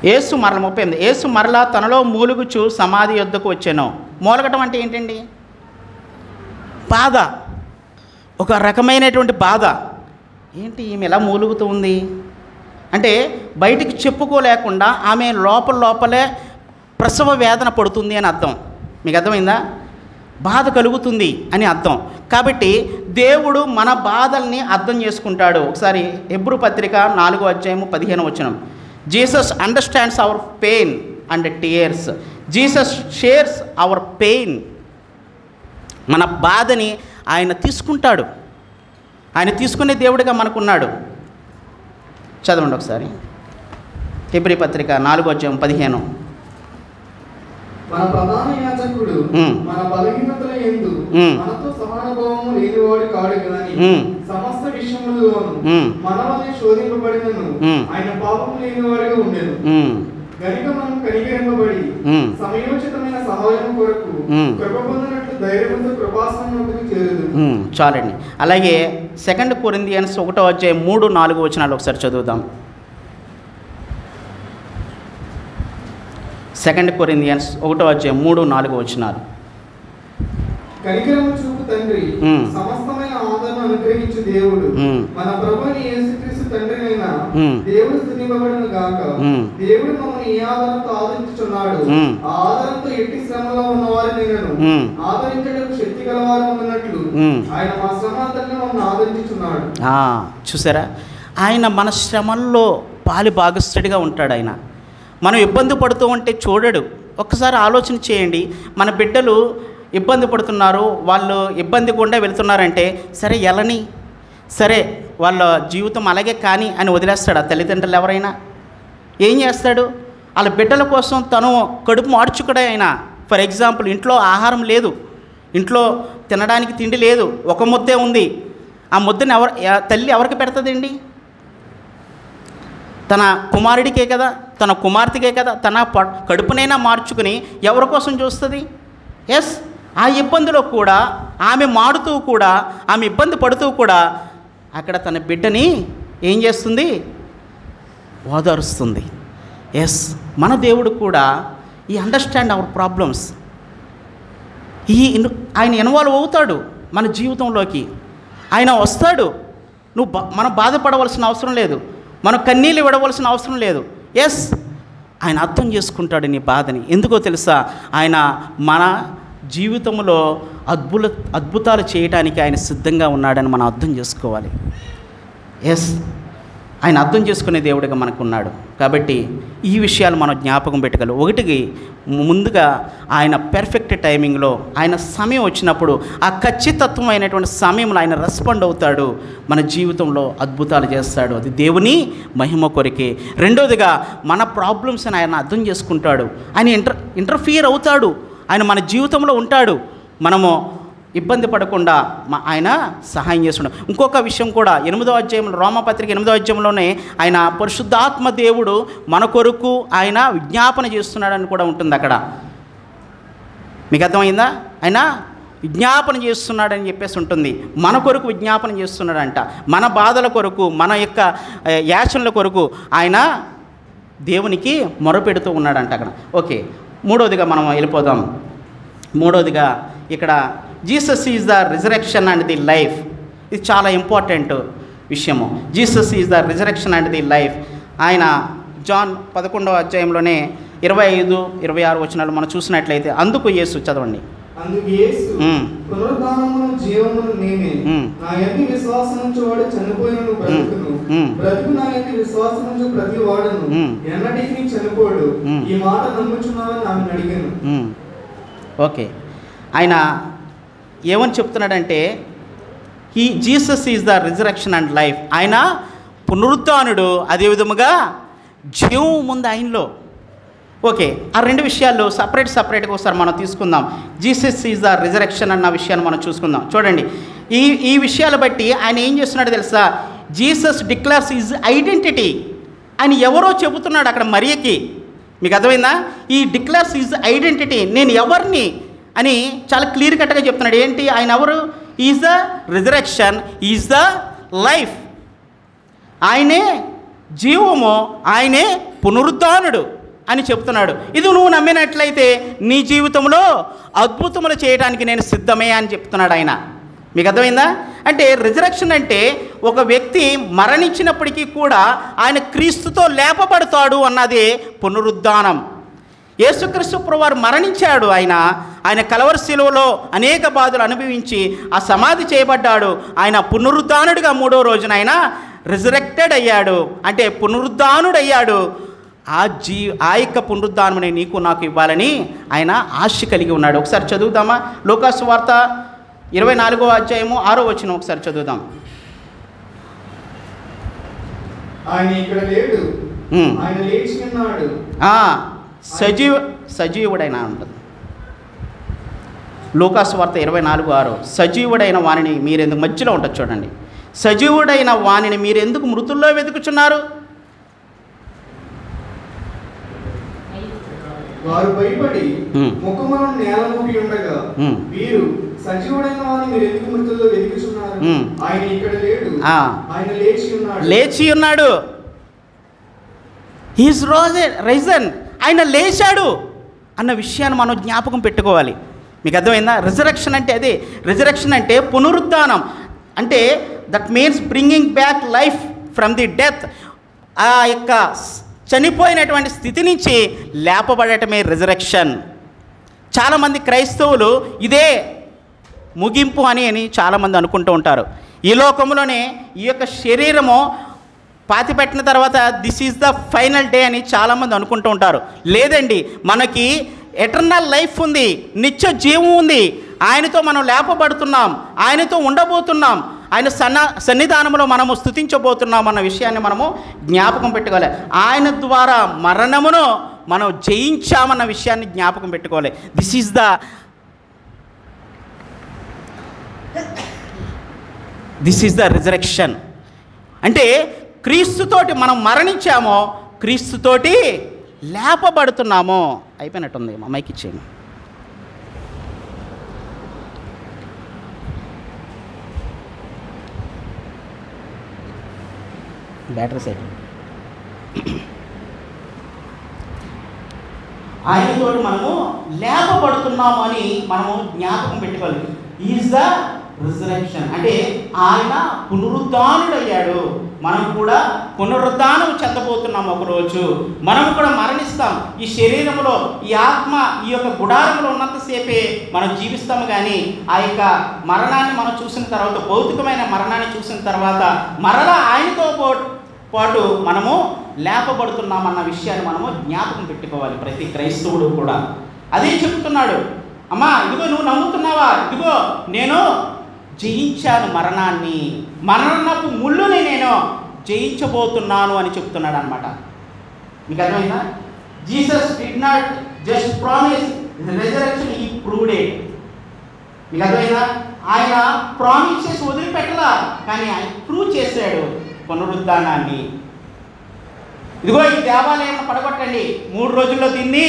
Speaker 1: యేసు మరల 38 యేసు మరలా తనలో మూలుగుచు సమాధి యొద్దకు వచ్చాను. మూలగటం అంటే ఏంటండి? బాధ, ఒక రకమైనటువంటి బాధ. ఏంటి ఈమె ఎలా మూలుగుతూ ఉంది అంటే బయటికి చెప్పుకోలేకుండా ఆమె లోపలే ప్రసవ వేదన పడుతుంది అని అర్థం. మీకు అర్థమైందా? బాధ కలుగుతుంది అని అర్థం. కాబట్టి దేవుడు మన బాధల్ని అర్థం చేసుకుంటాడు. ఒకసారి హెబ్రీ పత్రిక 4:15 Jesus understands our pain and tears. Jesus shares our pain. మన బాధని ఆయన తీసుకుంటాడు. ఆయన తీసుకునే దేవుడిగా మనకున్నాడు. చదవండి ఒకసారి హెబ్రీ పత్రిక 4:15.
Speaker 2: మన ప్రధాన యాజకుడు మన బలహీనతల యందు మనతో సమానుభవము లేనివాడు కాడు గాని సమస్త విషయములలోను మన వలె శోధింపబడినను ఆయన పాపము లేనివాడుగా ఉండెను. గనుక మనం కనికరింపబడి సమయోచితమైన సహాయం కొరకు కృప పొందినట్లు ధైర్యంతో కృపాసనం వద్దకు చేరుదుము.
Speaker 1: చాలండి. అలాగే 2 కొరింథియన్స్ 1:3-4 ఒకసారి చదువుదాం. 2 కొరింథియన్స్ 1:3-4
Speaker 2: కనికరము చూపు తండ్రి, సమస్తమైన ఆదరణ అనుగ్రహించు దేవుడు, మన ప్రభువైన యేసుక్రీస్తు తండ్రినైన దేవుడు స్తుతింపబడును గాక. దేవుడు మమ్మల్ని ఏ ఆదరణతో ఆదరించుచున్నాడు, ఆ ఆదరణతో ఎట్టి శ్రమలో ఉన్నవారినైనను ఆదరించడానికి శక్తి గలవారు ఉన్నట్లు ఆయన మా శ్రమ అంతటిని మమ్మల్ని ఆదరించుచున్నాడు.
Speaker 1: చూసారా, ఆయన మన శ్రమల్లో పాలి భాగస్థుడిగా ఉంటాడు. ఆయన మనం ఇబ్బంది పడుతూ ఉంటే చూడడు. ఒక్కసారి ఆలోచన చేయండి. మన బిడ్డలు ఇబ్బంది పడుతున్నారు, వాళ్ళు ఇబ్బంది గుండా వెళుతున్నారంటే సరే ఎలని, సరే వాళ్ళ జీవితం అలాగే కానీ అని వదిలేస్తాడు ఆ తల్లిదండ్రులు. ఎవరైనా ఏం చేస్తాడు? వాళ్ళ బిడ్డల కోసం తను కడుపు మార్చుకుడే. అయినా ఫర్ ఎగ్జాంపుల్ ఇంట్లో ఆహారం లేదు, ఇంట్లో తినడానికి తిండి లేదు, ఒక ముద్దే ఉంది. ఆ ముద్దని తల్లి ఎవరికి పెడుతుందండి? తన కుమారుడికే కదా, తన కుమార్తెకే కదా, తన కడుపునైనా మార్చుకుని ఎవరి కోసం చూస్తుంది? ఎస్, ఆ ఇబ్బందిలో కూడా ఆమె మాడుతూ కూడా, ఆమె ఇబ్బంది పడుతూ కూడా అక్కడ తన బిడ్డని ఏం చేస్తుంది? ఓదారుస్తుంది. ఎస్, మన దేవుడు కూడా ఈ అండర్స్టాండ్ అవర్ ప్రాబ్లమ్స్. ఆయన ఇన్వాల్వ్ అవుతాడు మన జీవితంలోకి. ఆయన వస్తాడు. మనం బాధపడవలసిన అవసరం లేదు, మనం కన్నీళ్ళు విడవలసిన అవసరం లేదు. ఎస్, ఆయన అర్థం చేసుకుంటాడు నీ బాధని. ఎందుకో తెలుసా? ఆయన మన జీవితంలో అద్భుతాలు చేయడానికి ఆయన సిద్ధంగా ఉన్నాడని మనం అర్థం చేసుకోవాలి. ఎస్, ఆయన అర్థం చేసుకునే దేవుడిగా మనకున్నాడు. కాబట్టి ఈ విషయాలు మనం జ్ఞాపకం పెట్టగలం. ఒకటికి ముందుగా ఆయన పెర్ఫెక్ట్ టైమింగ్లో, ఆయన సమయం వచ్చినప్పుడు, ఆ ఖచ్చితత్వమైనటువంటి సమయంలో ఆయన రెస్పాండ్ అవుతాడు, మన జీవితంలో అద్భుతాలు చేస్తాడు. అది దేవుని మహిమ కొరికే. రెండోదిగా మన ప్రాబ్లమ్స్ని ఆయన అర్థం చేసుకుంటాడు. ఆయన ఇంటర్ఫియర్ అవుతాడు. ఆయన మన జీవితంలో ఉంటాడు. మనము ఇబ్బంది పడకుండా ఆయన సహాయం చేస్తున్నాడు. ఇంకొక విషయం కూడా 8వ అధ్యాయంలో, రోమపత్రిక 8వ అధ్యాయంలోనే ఆయన పరిశుద్ధాత్మ దేవుడు మన కొరకు ఆయన విజ్ఞాపన చేస్తున్నాడని కూడా ఉంటుంది అక్కడ. మీకు అర్థమైందా? ఆయన విజ్ఞాపన చేస్తున్నాడని చెప్పేసి ఉంటుంది. మన కొరకు విజ్ఞాపన చేస్తున్నాడంట. మన బాధల కొరకు, మన యొక్క యాచనల కొరకు ఆయన దేవునికి మొరపెడుతూ ఉన్నాడంట అక్కడ. ఓకే, మూడవదిగా మనం వెళ్ళిపోదాం. మూడవదిగా ఇక్కడ Jesus is the resurrection and the life. ఇది చాలా ఇంపార్టెంట్ విషయము. Jesus is the resurrection and the life. ఆయన జాన్ 11వ అధ్యాయంలోనే 25, 26 వచనాలు మనం చూసినట్లయితే, అందుకు యేసు, చదవండి.
Speaker 2: అందుకు యేసు, పునరుద్ధానమును జీవమును నేనే. నా యందు విశ్వాసముంచువాడు చనిపోయినను బ్రతుకును. బ్రతుకు నా యందు విశ్వాసముంచు ప్రతి వాడును ఎన్నటికీ చనిపోడు. ఈ మాట నమ్ముచున్నావని ఆమెను అడిగాను.
Speaker 1: ఓకే, ఆయన ఏమని చెప్తున్నాడంటే, Jesus is the resurrection and life. ఆయన పునరుద్ధానుడు, అదే విధముగా జీవం ఉంది ఆయనలో. ఓకే, ఆ రెండు విషయాలు సపరేట్గా ఒకసారి మనం తీసుకుందాం. జీసస్ ఈజ్ ద రిజరెక్షన్ అన్న విషయాన్ని మనం చూసుకుందాం. చూడండి, ఈ విషయాలు బట్టి ఆయన ఏం చేస్తున్నాడో తెలుసా? Jesus declares is identity. ఆయన ఎవరో చెబుతున్నాడు అక్కడ మరియకి. మీకు అర్థమైందా? ఈ డిక్లేర్స్ ఈజ్ ఐడెంటిటీ, నేను ఎవరిని అని చాలా క్లియర్ కట్గా చెప్తున్నాడు. ఏంటి ఆయన ఎవరు? Is the resurrection, is the life. ఆయనే జీవము, ఆయనే పునరుద్ధానుడు అని చెప్తున్నాడు. ఇది నువ్వు నమ్మినట్లయితే నీ జీవితంలో అద్భుతములు చేయడానికి నేను సిద్ధమే అని చెప్తున్నాడు ఆయన. మీకు అర్థమైందా? అంటే రిజరెక్షన్ అంటే ఒక వ్యక్తి మరణించినప్పటికీ కూడా ఆయన క్రీస్తుతో లేపబడతాడు అన్నదే పునరుద్ధానం. యేసుక్రీస్తు ప్రభువారు మరణించాడు. ఆయన కలవరి శిలువలో అనేక బాధలు అనుభవించి ఆ సమాధి చేయబడ్డాడు. ఆయన పునరుద్ధానుడిగా 3వ రోజున ఆయన రిజరెక్టెడ్ అయ్యాడు, అంటే పునరుద్ధానుడయ్యాడు. ఆ యొక్క పునరుద్ధానముని నీకు నాకు ఇవ్వాలని ఆయన ఆశ కలిగి ఉన్నాడు. ఒకసారి చదువుదామా? లూకాసు వార్త 24వ అధ్యాయము 6వ వచనం ఒకసారి చదువుదాం.
Speaker 2: ఆయన ఇక్కడ లేడు, ఆయన లేచి ఉన్నాడు.
Speaker 1: సజీవుడైన ఉంటుంది. లూకాసు వార్త 24:6. సజీవుడైన వాణిని మీరెందుకు, మధ్యలో ఉంటుంది చూడండి, సజీవుడైన వాణిని మీరెందుకు మృతుల్లో వెతుకుచున్నారు?
Speaker 2: వారు భయపడి ముఖమును నేల మోపి ఉండగా, వీరు సజీవుడైన వారిని మీరు ఎందుకు మృతుల్లో వెతుకుచున్నారు? ఆయన ఇక్కడ లేడు, ఆయన లేచి ఉన్నాడు. హీస్ రైజన్, ఆయన లేచాడు అన్న విషయాన్ని మనం జ్ఞాపకం పెట్టుకోవాలి. మీకు అర్థమైందా? రిజరెక్షన్ అంటే అదే. రిజరెక్షన్ అంటే పునరుద్ధానం, అంటే that means bringing back life from the death. ఆ యొక్క చనిపోయినటువంటి స్థితి నుంచి లేపబడటమే రిజరెక్షన్. చాలామంది క్రైస్తవులు ఇదే ముగింపు అని చాలామంది అనుకుంటూ ఉంటారు. ఈ లోకంలోనే ఈ యొక్క శరీరము పాతిపెట్టిన తర్వాత this is the final day అని చాలామంది అనుకుంటూ ఉంటారు. లేదండి, మనకి ఎటర్నల్ లైఫ్ ఉంది, నిత్య జీవం ఉంది. ఆయనతో మనం లేపబడుతున్నాం, ఆయనతో ఉండబోతున్నాం, ఆయన సన్నిధానంలో మనము స్తుతించబోతున్నాం అన్న విషయాన్ని మనము జ్ఞాపకం పెట్టుకోవాలి. ఆయన ద్వారా మరణమును మనం జయించామన్న విషయాన్ని జ్ఞాపకం పెట్టుకోవాలి. This is the resurrection. అంటే క్రీస్తుతోటి మనం మరణించామో, క్రీస్తుతోటి లేపబడుతున్నామో. అయిపోయినట్టుంది, మా మైక్ ఇచ్చేయండి. బ్యాటరీ సైడ్ ఆయనతో మనము లేపబడుతున్నాము అని మనము జ్ఞాపకం పెట్టుకోవాలి. ఈజ్ ద రిజరెక్షన్ అంటే ఆయన పునరుద్ధానుడయ్యాడు. మనం కూడా పునరుద్ధానం చెందబోతున్నాం. ఒకరోజు మనము కూడా మరణిస్తాం. ఈ శరీరంలో, ఈ ఆత్మ ఈ యొక్క గుడారంలో ఉన్నంతసేపే మనం జీవిస్తాము. కానీ ఆ యొక్క మరణాన్ని మనం చూసిన తర్వాత, భౌతికమైన మరణాన్ని చూసిన తర్వాత మరలా ఆయనతో పాటు మనము లేపబడుతున్నామన్న విషయాన్ని మనము జ్ఞాపకం పెట్టుకోవాలి. ప్రతి క్రైస్తవుడు కూడా అదే చెప్తున్నాడు. అమ్మా, ఇదిగో నువ్వు నమ్ముతున్నావా? ఇదిగో నేను జయించాను మరణాన్ని, మరణపు ముళ్ళుని నేను జయించబోతున్నాను అని చెప్తున్నాడు అనమాట. మీకు అర్థమైందా? Jesus did not just promise resurrection, he proved it.
Speaker 1: మీకు అర్థమైందా? ఆయన ప్రామిస్ చేసి వదిలిపెట్టలా, కానీ ఆయన ప్రూవ్ చేశాడు పునరుద్ధానాన్ని. ఇదిగో ఈ దేవాలయం పడగొట్టండి, 3 రోజుల్లో దీన్ని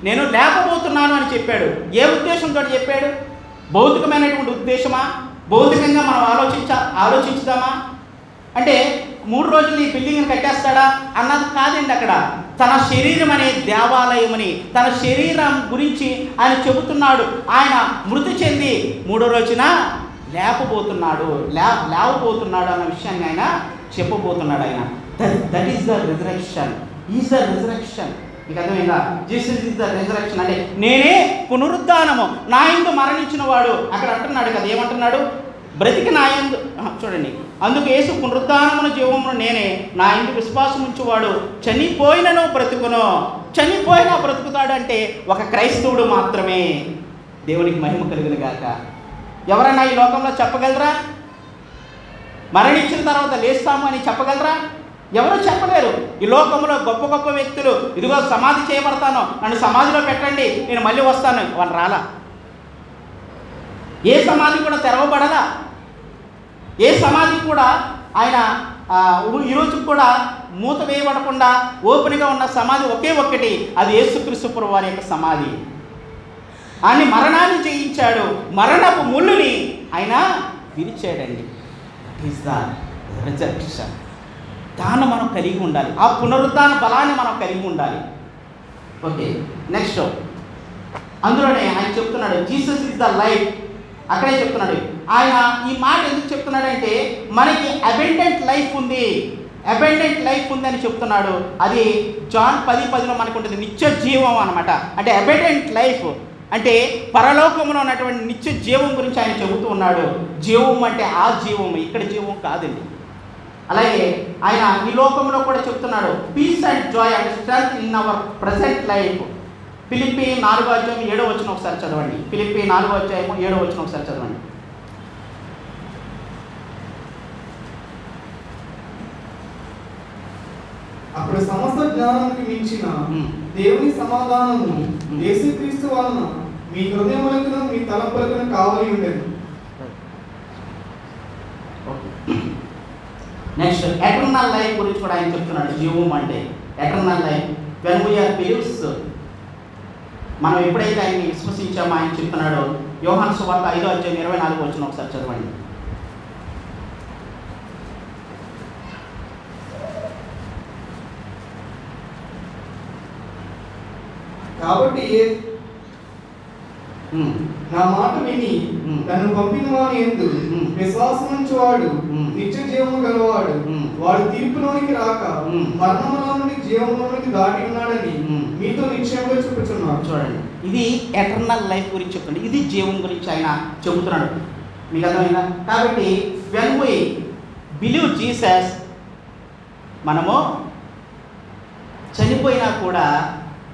Speaker 1: నేను లేపబోతున్నాను అని చెప్పాడు. ఏ ఉద్దేశంతో చెప్పాడు? భౌతికమైనటువంటి ఉద్దేశమా? భౌతికంగా మనం ఆలోచించుదామా? అంటే 3 రోజులు ఈ బిల్డింగ్ని కట్టేస్తాడా అన్నది కాదండి. అక్కడ తన శరీరం అనే దేవాలయమని, తన శరీరం గురించి ఆయన చెబుతున్నాడు. ఆయన మృతి చెంది 3వ రోజున లేపబోతున్నాడు అన్న విషయాన్ని ఆయన చెప్పబోతున్నాడు. ఆయన that is the resurrection, is the resurrection. మీకు అర్థమైందా? జీసస్ ఈజ్ ద రిజరెక్షన్ అంటే నేనే పునరుద్ధానము, నా యందు మరణించిన వాడు. అక్కడ అంటున్నాడు కదా, ఏమంటున్నాడు? బ్రతికి నా యందు, చూడండి, అందుకు యేసు పునరుద్ధానమును జీవమును నేనే, నా యందు విశ్వాసం ఉంచువాడు చనిపోయినను బ్రతుకును. చనిపోయినా బ్రతుకుతాడు అంటే ఒక క్రైస్తవుడు మాత్రమే. దేవునికి మహిమ కలుగును గాక. ఎవరైనా ఈ లోకంలో చెప్పగలరా? మరణించిన తర్వాత లేస్తాము అని చెప్పగలరా? ఎవరు చెప్పలేరు. ఈ లోకంలో గొప్ప గొప్ప వ్యక్తులు, ఇదిగో సమాధి చేయబడతాను, నన్ను సమాధిలో పెట్టండి, నేను మళ్ళీ వస్తాను, వాళ్ళు రాలా. ఏ సమాధి కూడా తెరవబడలా. ఏ సమాధి కూడా ఆయన ఈరోజు కూడా మూత వేయబడకుండా ఓపెన్గా ఉన్న సమాధి ఒకే ఒక్కటి, అది యేసుక్రీస్తు ప్రభువు వారి యొక్క సమాధి. ఆయన మరణాన్ని జయించాడు, మరణపు ముళ్ళుని ఆయన విరిచాడండి. Is the resurrection. దాన్ని మనం కలిగి ఉండాలి, ఆ పునరుద్ధాన బలాన్ని మనం కలిగి ఉండాలి. ఓకే, నెక్స్ట్ అందులోనే ఆయన చెప్తున్నాడు జీసస్ ఇస్ ద లైఫ్. అక్కడే చెప్తున్నాడు ఆయన. ఈ మాట ఎందుకు చెప్తున్నాడంటే మనకి అబెండెంట్ లైఫ్ ఉంది, అబెండెంట్ లైఫ్ ఉంది అని చెప్తున్నాడు. అది జాన్ 10:10లో మనకు ఉంటుంది, నిత్య జీవం అనమాట. అంటే అబెండెంట్ లైఫ్ అంటే పరలోకంలో ఉన్నటువంటి నిత్య జీవం గురించి ఆయన చెబుతూ ఉన్నాడు. జీవం అంటే ఆ జీవం, ఇక్కడ జీవం కాదండి. అలాగే ఆయన ఈ లోకంలో కూడా చెప్తున్నాడు peace and joy and strength in our present life. ఫిలిప్పీ 4:7 ఒకసారి చదవండి. ఫిలిప్పీ 4:7 ఒకసారి చదవండి.
Speaker 2: అప్పుడు సమస్త జ్ఞానానికి మించిన దేవుని సమాధానము యేసుక్రీస్తు వలన మీ హృదయములకు మీ తలంపులకు కావాలి ఉండేది.
Speaker 1: నెక్స్ట్ ఎటర్నల్ లైఫ్ గురించి కూడా ఆయన చెప్తున్నాడు. జీవం అంటే eternal life. When we are believes, మనం ఎప్పుడైతే ఆయన్ని విశ్వసించామో ఆయన చెప్తున్నాడు. యోహాను సువార్త 5:24 ఒకసారి చదవండి.
Speaker 2: కాబట్టి నా మాట విని నన్ను పంపిన వాని యందు విశ్వాసం ఉంచువాడు నిత్య జీవము గలవాడు, వాడు తీర్పులోనికి రాక మరణములో నుండి జీవములోనికి దాటి ఉన్నాడని మీతో నిశ్చయంగా చెప్పుచున్నాడు.
Speaker 1: చూడండి, ఇది ఎటర్నల్ లైఫ్ గురించి చెప్తున్నాడు, ఇది జీవం గురించి ఆయన చెబుతున్నాడు. మీకు అర్థమైందా? కాబట్టి వెన్ వి బిలీవ్ జీసస్, మనము చనిపోయినా కూడా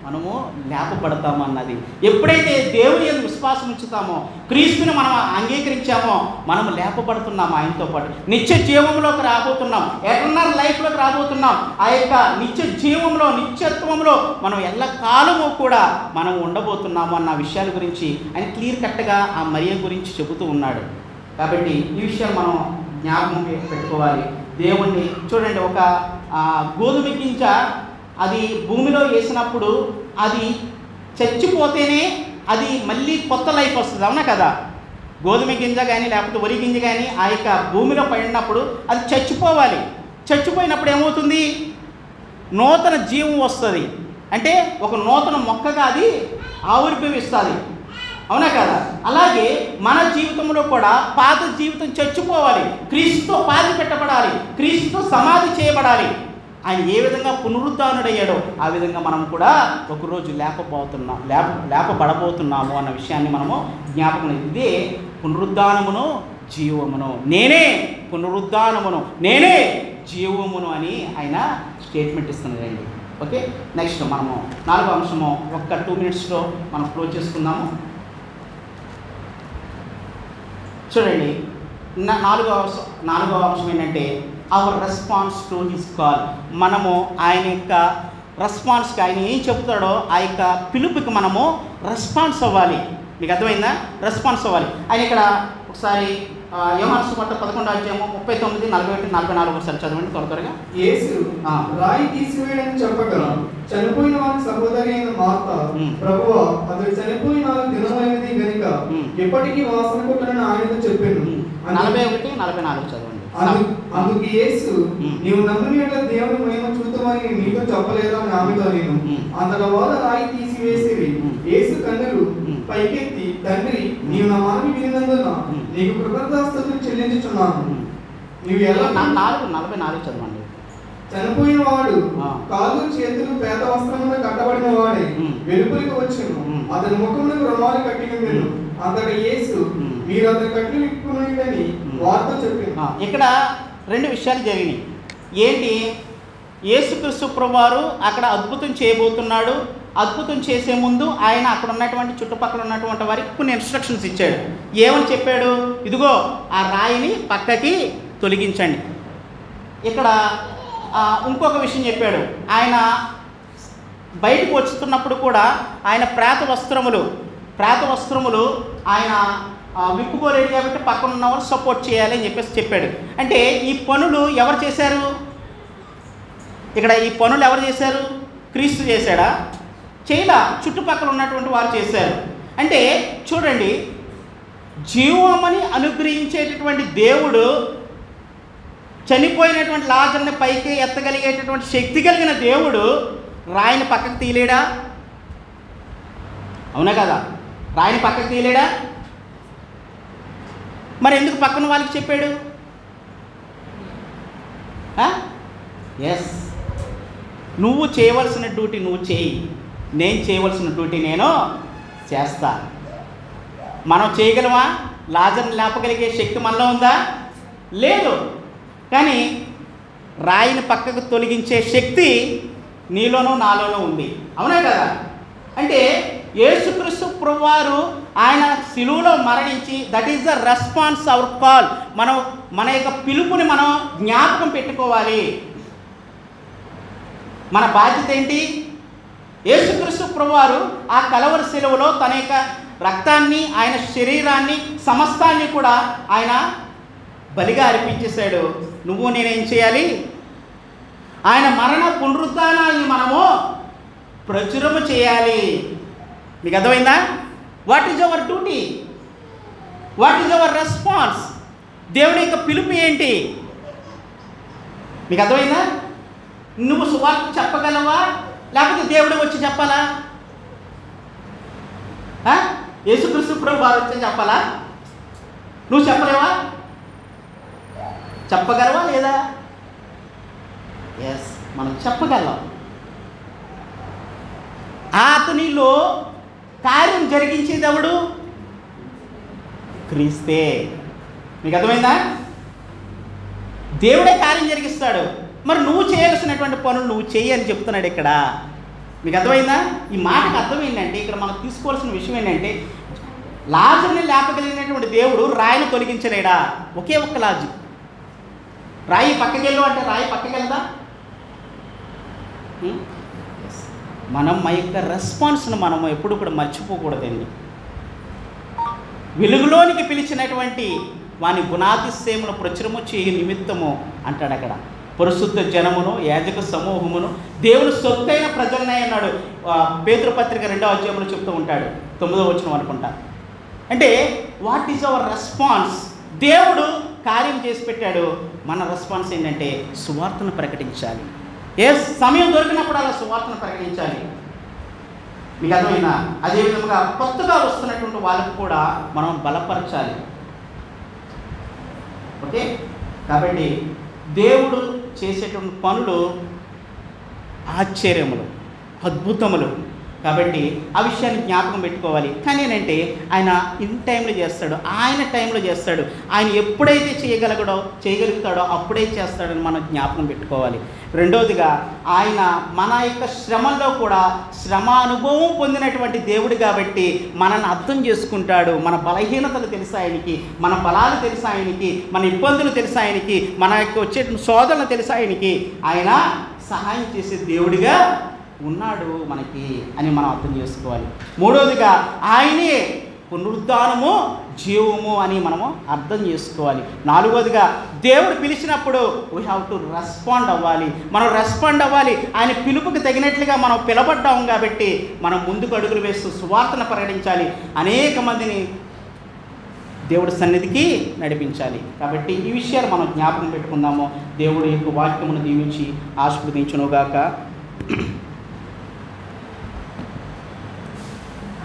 Speaker 1: మనము లేపబడతాము అన్నది. ఎప్పుడైతే దేవుని యందు విశ్వాసం ఉంచుతామో, క్రీస్తుని మనం అంగీకరించామో, మనము లేపబడుతున్నాము ఆయనతో పాటు. నిత్య జీవంలోకి రాబోతున్నాం, ఎటర్నల్ లైఫ్లోకి రాబోతున్నాం. ఆ యొక్క నిత్య జీవంలో, నిత్యత్వంలో మనం ఎల్లకాలము కూడా మనం ఉండబోతున్నాము అన్న విషయాల గురించి ఆయన క్లియర్ కట్గా ఆ మరియ గురించి చెబుతూ ఉన్నాడు. కాబట్టి ఈ విషయాలు మనం జ్ఞాపకం పెట్టుకోవాలి. దేవుణ్ణి చూడండి, ఒక గోధుమ గింజ అది భూమిలో వేసినప్పుడు అది చచ్చిపోతేనే అది మళ్ళీ కొత్త లైఫ్ వస్తుంది, అవునా కదా? గోధుమ గింజ కానీ లేకపోతే వరి గింజ కానీ ఆ యొక్క భూమిలో పడినప్పుడు అది చచ్చిపోవాలి. చచ్చిపోయినప్పుడు ఏమవుతుంది? నూతన జీవం వస్తుంది. అంటే ఒక నూతన మొక్కగా అది ఆవిర్భవిస్తుంది, అవునా కదా? అలాగే మన జీవితంలో కూడా పాత జీవితం చచ్చిపోవాలి, క్రీస్తుతో పాతి పెట్టబడాలి, క్రీస్తుతో సమాధి చేయబడాలి. ఆయన ఏ విధంగా పునరుద్ధానుడయ్యాడో ఆ విధంగా మనం కూడా ఒకరోజు లేపబడబోతున్నాము అన్న విషయాన్ని మనము జ్ఞాపకం. ఇదే పునరుద్ధానమును జీవమును, నేనే పునరుద్ధానమును, నేనే జీవమును అని ఆయన స్టేట్మెంట్ ఇస్తున్నారండి. ఓకే, నెక్స్ట్ మనము 4వ అంశము ఒక్క 2 మినిట్స్లో మనం క్లోజ్ చేసుకుందాము. చూడండి, 4వ అంశం ఏంటంటే hour response to his call. మనము ఆయన యొక్క రెస్పాన్స్కి, ఆయన ఏం చెప్తాడో ఆ యొక్క పిలుపుకి మనము రెస్పాన్స్ అవ్వాలి. మీకు అర్థమైందా? రెస్పాన్స్ అవ్వాలి. ఆయన ఇక్కడ ఒకసారి యోహాను సువార్త 11:39-41-44 ఒకసారి చదవండి త్వరగా.
Speaker 2: యేసు రాయి తీసివేయడని చెప్పగా చనిపోయిన వారి సహోదరి అయిన మార్త, ప్రభువా అతడు చనిపోయి 4 దినమైనది గనుక ఎప్పటికీ వాసన కొట్టనని ఆయనతో చెప్పాను.
Speaker 1: 41-44 చదవండి.
Speaker 2: అందుకు యేసు, నీవు నమ్మిన యెడల దేవుని మహిమ చూద్దామని నీతో చెప్పలేదా అని ఆమెతో నేను. అంతటా వారు రాయి తీసివేసిరి. యేసు కన్నులు పైకెత్తి, తండ్రి, నీవు నా మనవి వినినందున నీకు కృతజ్ఞతాస్తుతులు చెల్లించుచున్నాను. నీవు ఎలా
Speaker 1: 44 చదవండి.
Speaker 2: చనిపోయిన వాడు కాళ్ళు చేతులు పేద వస్త్రమున కట్టబడిన వాడే వెలుపలికి వచ్చెను. అతని ముఖమునకు రుమాలు కట్టి ఉండెను. అంతటా యేసు, మీరు అతని కట్లు విప్పుకొనుడని వారితో చెప్పింది.
Speaker 1: ఇక్కడ 2 విషయాలు జరిగినాయి. ఏంటి? యేసుక్రీస్తు ప్రభువారు అక్కడ అద్భుతం చేయబోతున్నాడు. అద్భుతం చేసే ముందు ఆయన అక్కడ ఉన్నటువంటి చుట్టుపక్కల ఉన్నటువంటి వారికి కొన్ని ఇన్స్ట్రక్షన్స్ ఇచ్చాడు. ఏమని చెప్పాడు? ఇదిగో ఆ రాయిని పక్కకి తొలగించండి. ఇక్కడ ఇంకొక విషయం చెప్పాడు. ఆయన బయటకు వస్తున్నప్పుడు కూడా ఆయన ప్రేత వస్త్రములు ఆయన విప్పుకోలేడు కాబట్టి పక్కన ఉన్నవారు సపోర్ట్ చేయాలి అని చెప్పాడు. అంటే ఈ పనులు ఎవరు చేశారు? ఇక్కడ ఈ పనులు ఎవరు చేశారు? క్రీస్తు చేశాడా? చేయలా, చుట్టుపక్కల ఉన్నటువంటి వారు చేశారు. అంటే చూడండి, జీవమని అనుగ్రహించేటటువంటి దేవుడు, చనిపోయినటువంటి లాజర్ని పైకి ఎత్తగలిగేటటువంటి శక్తి కలిగిన దేవుడు రాయిని పక్కకు తీయలేడా? అవునా కదా? రాయిని పక్కకు తీయలేడా? మరి ఎందుకు పక్కన వాళ్ళకి చెప్పాడు? ఎస్, నువ్వు చేయవలసిన డ్యూటీ నువ్వు చేయి, నేను చేయవలసిన డ్యూటీ నేను చేస్తా. మనం చేయగలమా? లాజర్ని లేపగలిగే శక్తి మనలో ఉందా? లేదు. కానీ రాయిని పక్కకు తొలగించే శక్తి నీలోనూ నాలోనూ ఉంది. అవునా కదా? అంటే యేసుక్రీస్తు ప్రభువారు ఆయన శిలువలో మరణించి, that is the response our call. మనం మన యొక్క పిలుపుని మనం జ్ఞాపకం పెట్టుకోవాలి. మన బాధ్యత ఏంటి? యేసుక్రీస్తు ప్రభువారు ఆ కలవరి శిలువలో తన యొక్క రక్తాన్ని, ఆయన శరీరాన్ని, సమస్తాన్ని కూడా ఆయన బలిగా అర్పించేశాడు. నువ్వు నేనేం చేయాలి? ఆయన మరణ పునరుద్ధానాన్ని మనము ప్రచురము చేయాలి. మీకు అర్థమైందా? What is our duty? What is our response? దేవుని యొక్క పిలుపు ఏంటి? మీకు అర్థమైందా? నువ్వు సువార్త చెప్పగలవా, లేకపోతే దేవుడు వచ్చి చెప్పాలా? యేసుక్రీస్తు ప్రభు వారు వచ్చి చెప్పాలా? నువ్వు చెప్పలేవా? చెప్పగలవా లేదా? ఎస్, మనం చెప్పగలం. అతనిలో కార్యం జరిగించేది ఎవడు? క్రీస్తే. మీకు అర్థమైందా? దేవుడే కార్యం జరిగిస్తాడు. మరి నువ్వు చేయాల్సినటువంటి పనులు నువ్వు చేయి అని చెప్తున్నాడు ఇక్కడ. మీకు అర్థమైందా? ఈ మాటకు అర్థం ఏంటంటే, ఇక్కడ మనం తీసుకోవాల్సిన విషయం ఏంటంటే, లాజర్ని లేపగలిగినటువంటి దేవుడు రాయిని తొలగించలేడా? ఒకే ఒక్క లాజిక్. రాయి పక్కకెళ్ళు అంటే రాయి పక్కకెళ్దా? మనం మా యొక్క రెస్పాన్స్ను మనము ఎప్పుడు కూడా మర్చిపోకూడదండి. వెలుగులోనికి పిలిచినటువంటి వాని గుణాతిశయమును ప్రచురము చేయ నిమిత్తము అంటాడు అక్కడ. పరిశుద్ధ జనమును, యాజక సమూహమును, దేవుని సొత్తైన ప్రజలనే అన్నాడు. పేతురు పత్రిక 2వ అధ్యాయంలో చెప్తూ ఉంటాడు, 9వ వచనం అనుకుంటా. అంటే వాట్ ఈజ్ అవర్ రెస్పాన్స్? దేవుడు కార్యం చేసి పెట్టాడు. మన రెస్పాన్స్ ఏంటంటే సువార్తను ప్రకటించాలి. ఏ సమయం దొరికినప్పుడు అలా సువార్తను ప్రకటించాలి. మీకు అర్థమైందా? అదేవిధంగా కొత్తగా వస్తున్నటువంటి వాళ్ళకు కూడా మనం బలపరచాలి. ఓకే, కాబట్టి దేవుడు చేసేటువంటి పనులు ఆశ్చర్యములు, అద్భుతములు. కాబట్టి ఆ విషయాన్ని జ్ఞాపకం పెట్టుకోవాలి. కానీ ఏంటంటే ఆయన ఇన్ టైంలో చేస్తాడు, ఆయన టైంలో చేస్తాడు. ఆయన ఎప్పుడైతే చేయగలుగుతాడో అప్పుడే చేస్తాడని మనం జ్ఞాపకం పెట్టుకోవాలి. రెండవదిగా ఆయన మన యొక్క శ్రమల్లో కూడా శ్రమ అనుభవం పొందినటువంటి దేవుడు కాబట్టి మనల్ని అర్థం చేసుకుంటాడు. మన బలహీనతలు తెలుసు ఆయనకి, మన బలాలు తెలుసు ఆయనకి, మన ఇబ్బందులు తెలుసు ఆయనకి, మన యొక్క వచ్చే శోధనలు తెలుసు ఆయనకి. ఆయన సహాయం చేసే దేవుడిగా ఉన్నాడు మనకి అని మనం అర్థం చేసుకోవాలి. మూడవదిగా ఆయనే పునరుద్ధానము జీవము అని మనము అర్థం చేసుకోవాలి. నాలుగోదిగా దేవుడు పిలిచినప్పుడు వీ హ్యావ్ టు రెస్పాండ్ అవ్వాలి. మనం రెస్పాండ్ అవ్వాలి. ఆయన పిలుపుకి తగినట్లుగా మనం పిలబడ్డాము కాబట్టి మనం ముందుకు అడుగులు వేస్తూ సువార్తను ప్రకటించాలి. అనేక మందిని దేవుడి సన్నిధికి నడిపించాలి. కాబట్టి ఈ విషయాలు మనం జ్ఞాపకం పెట్టుకుందాము. దేవుడి యొక్క వాక్యమును దీవించి ఆశీర్వదించునుగాక.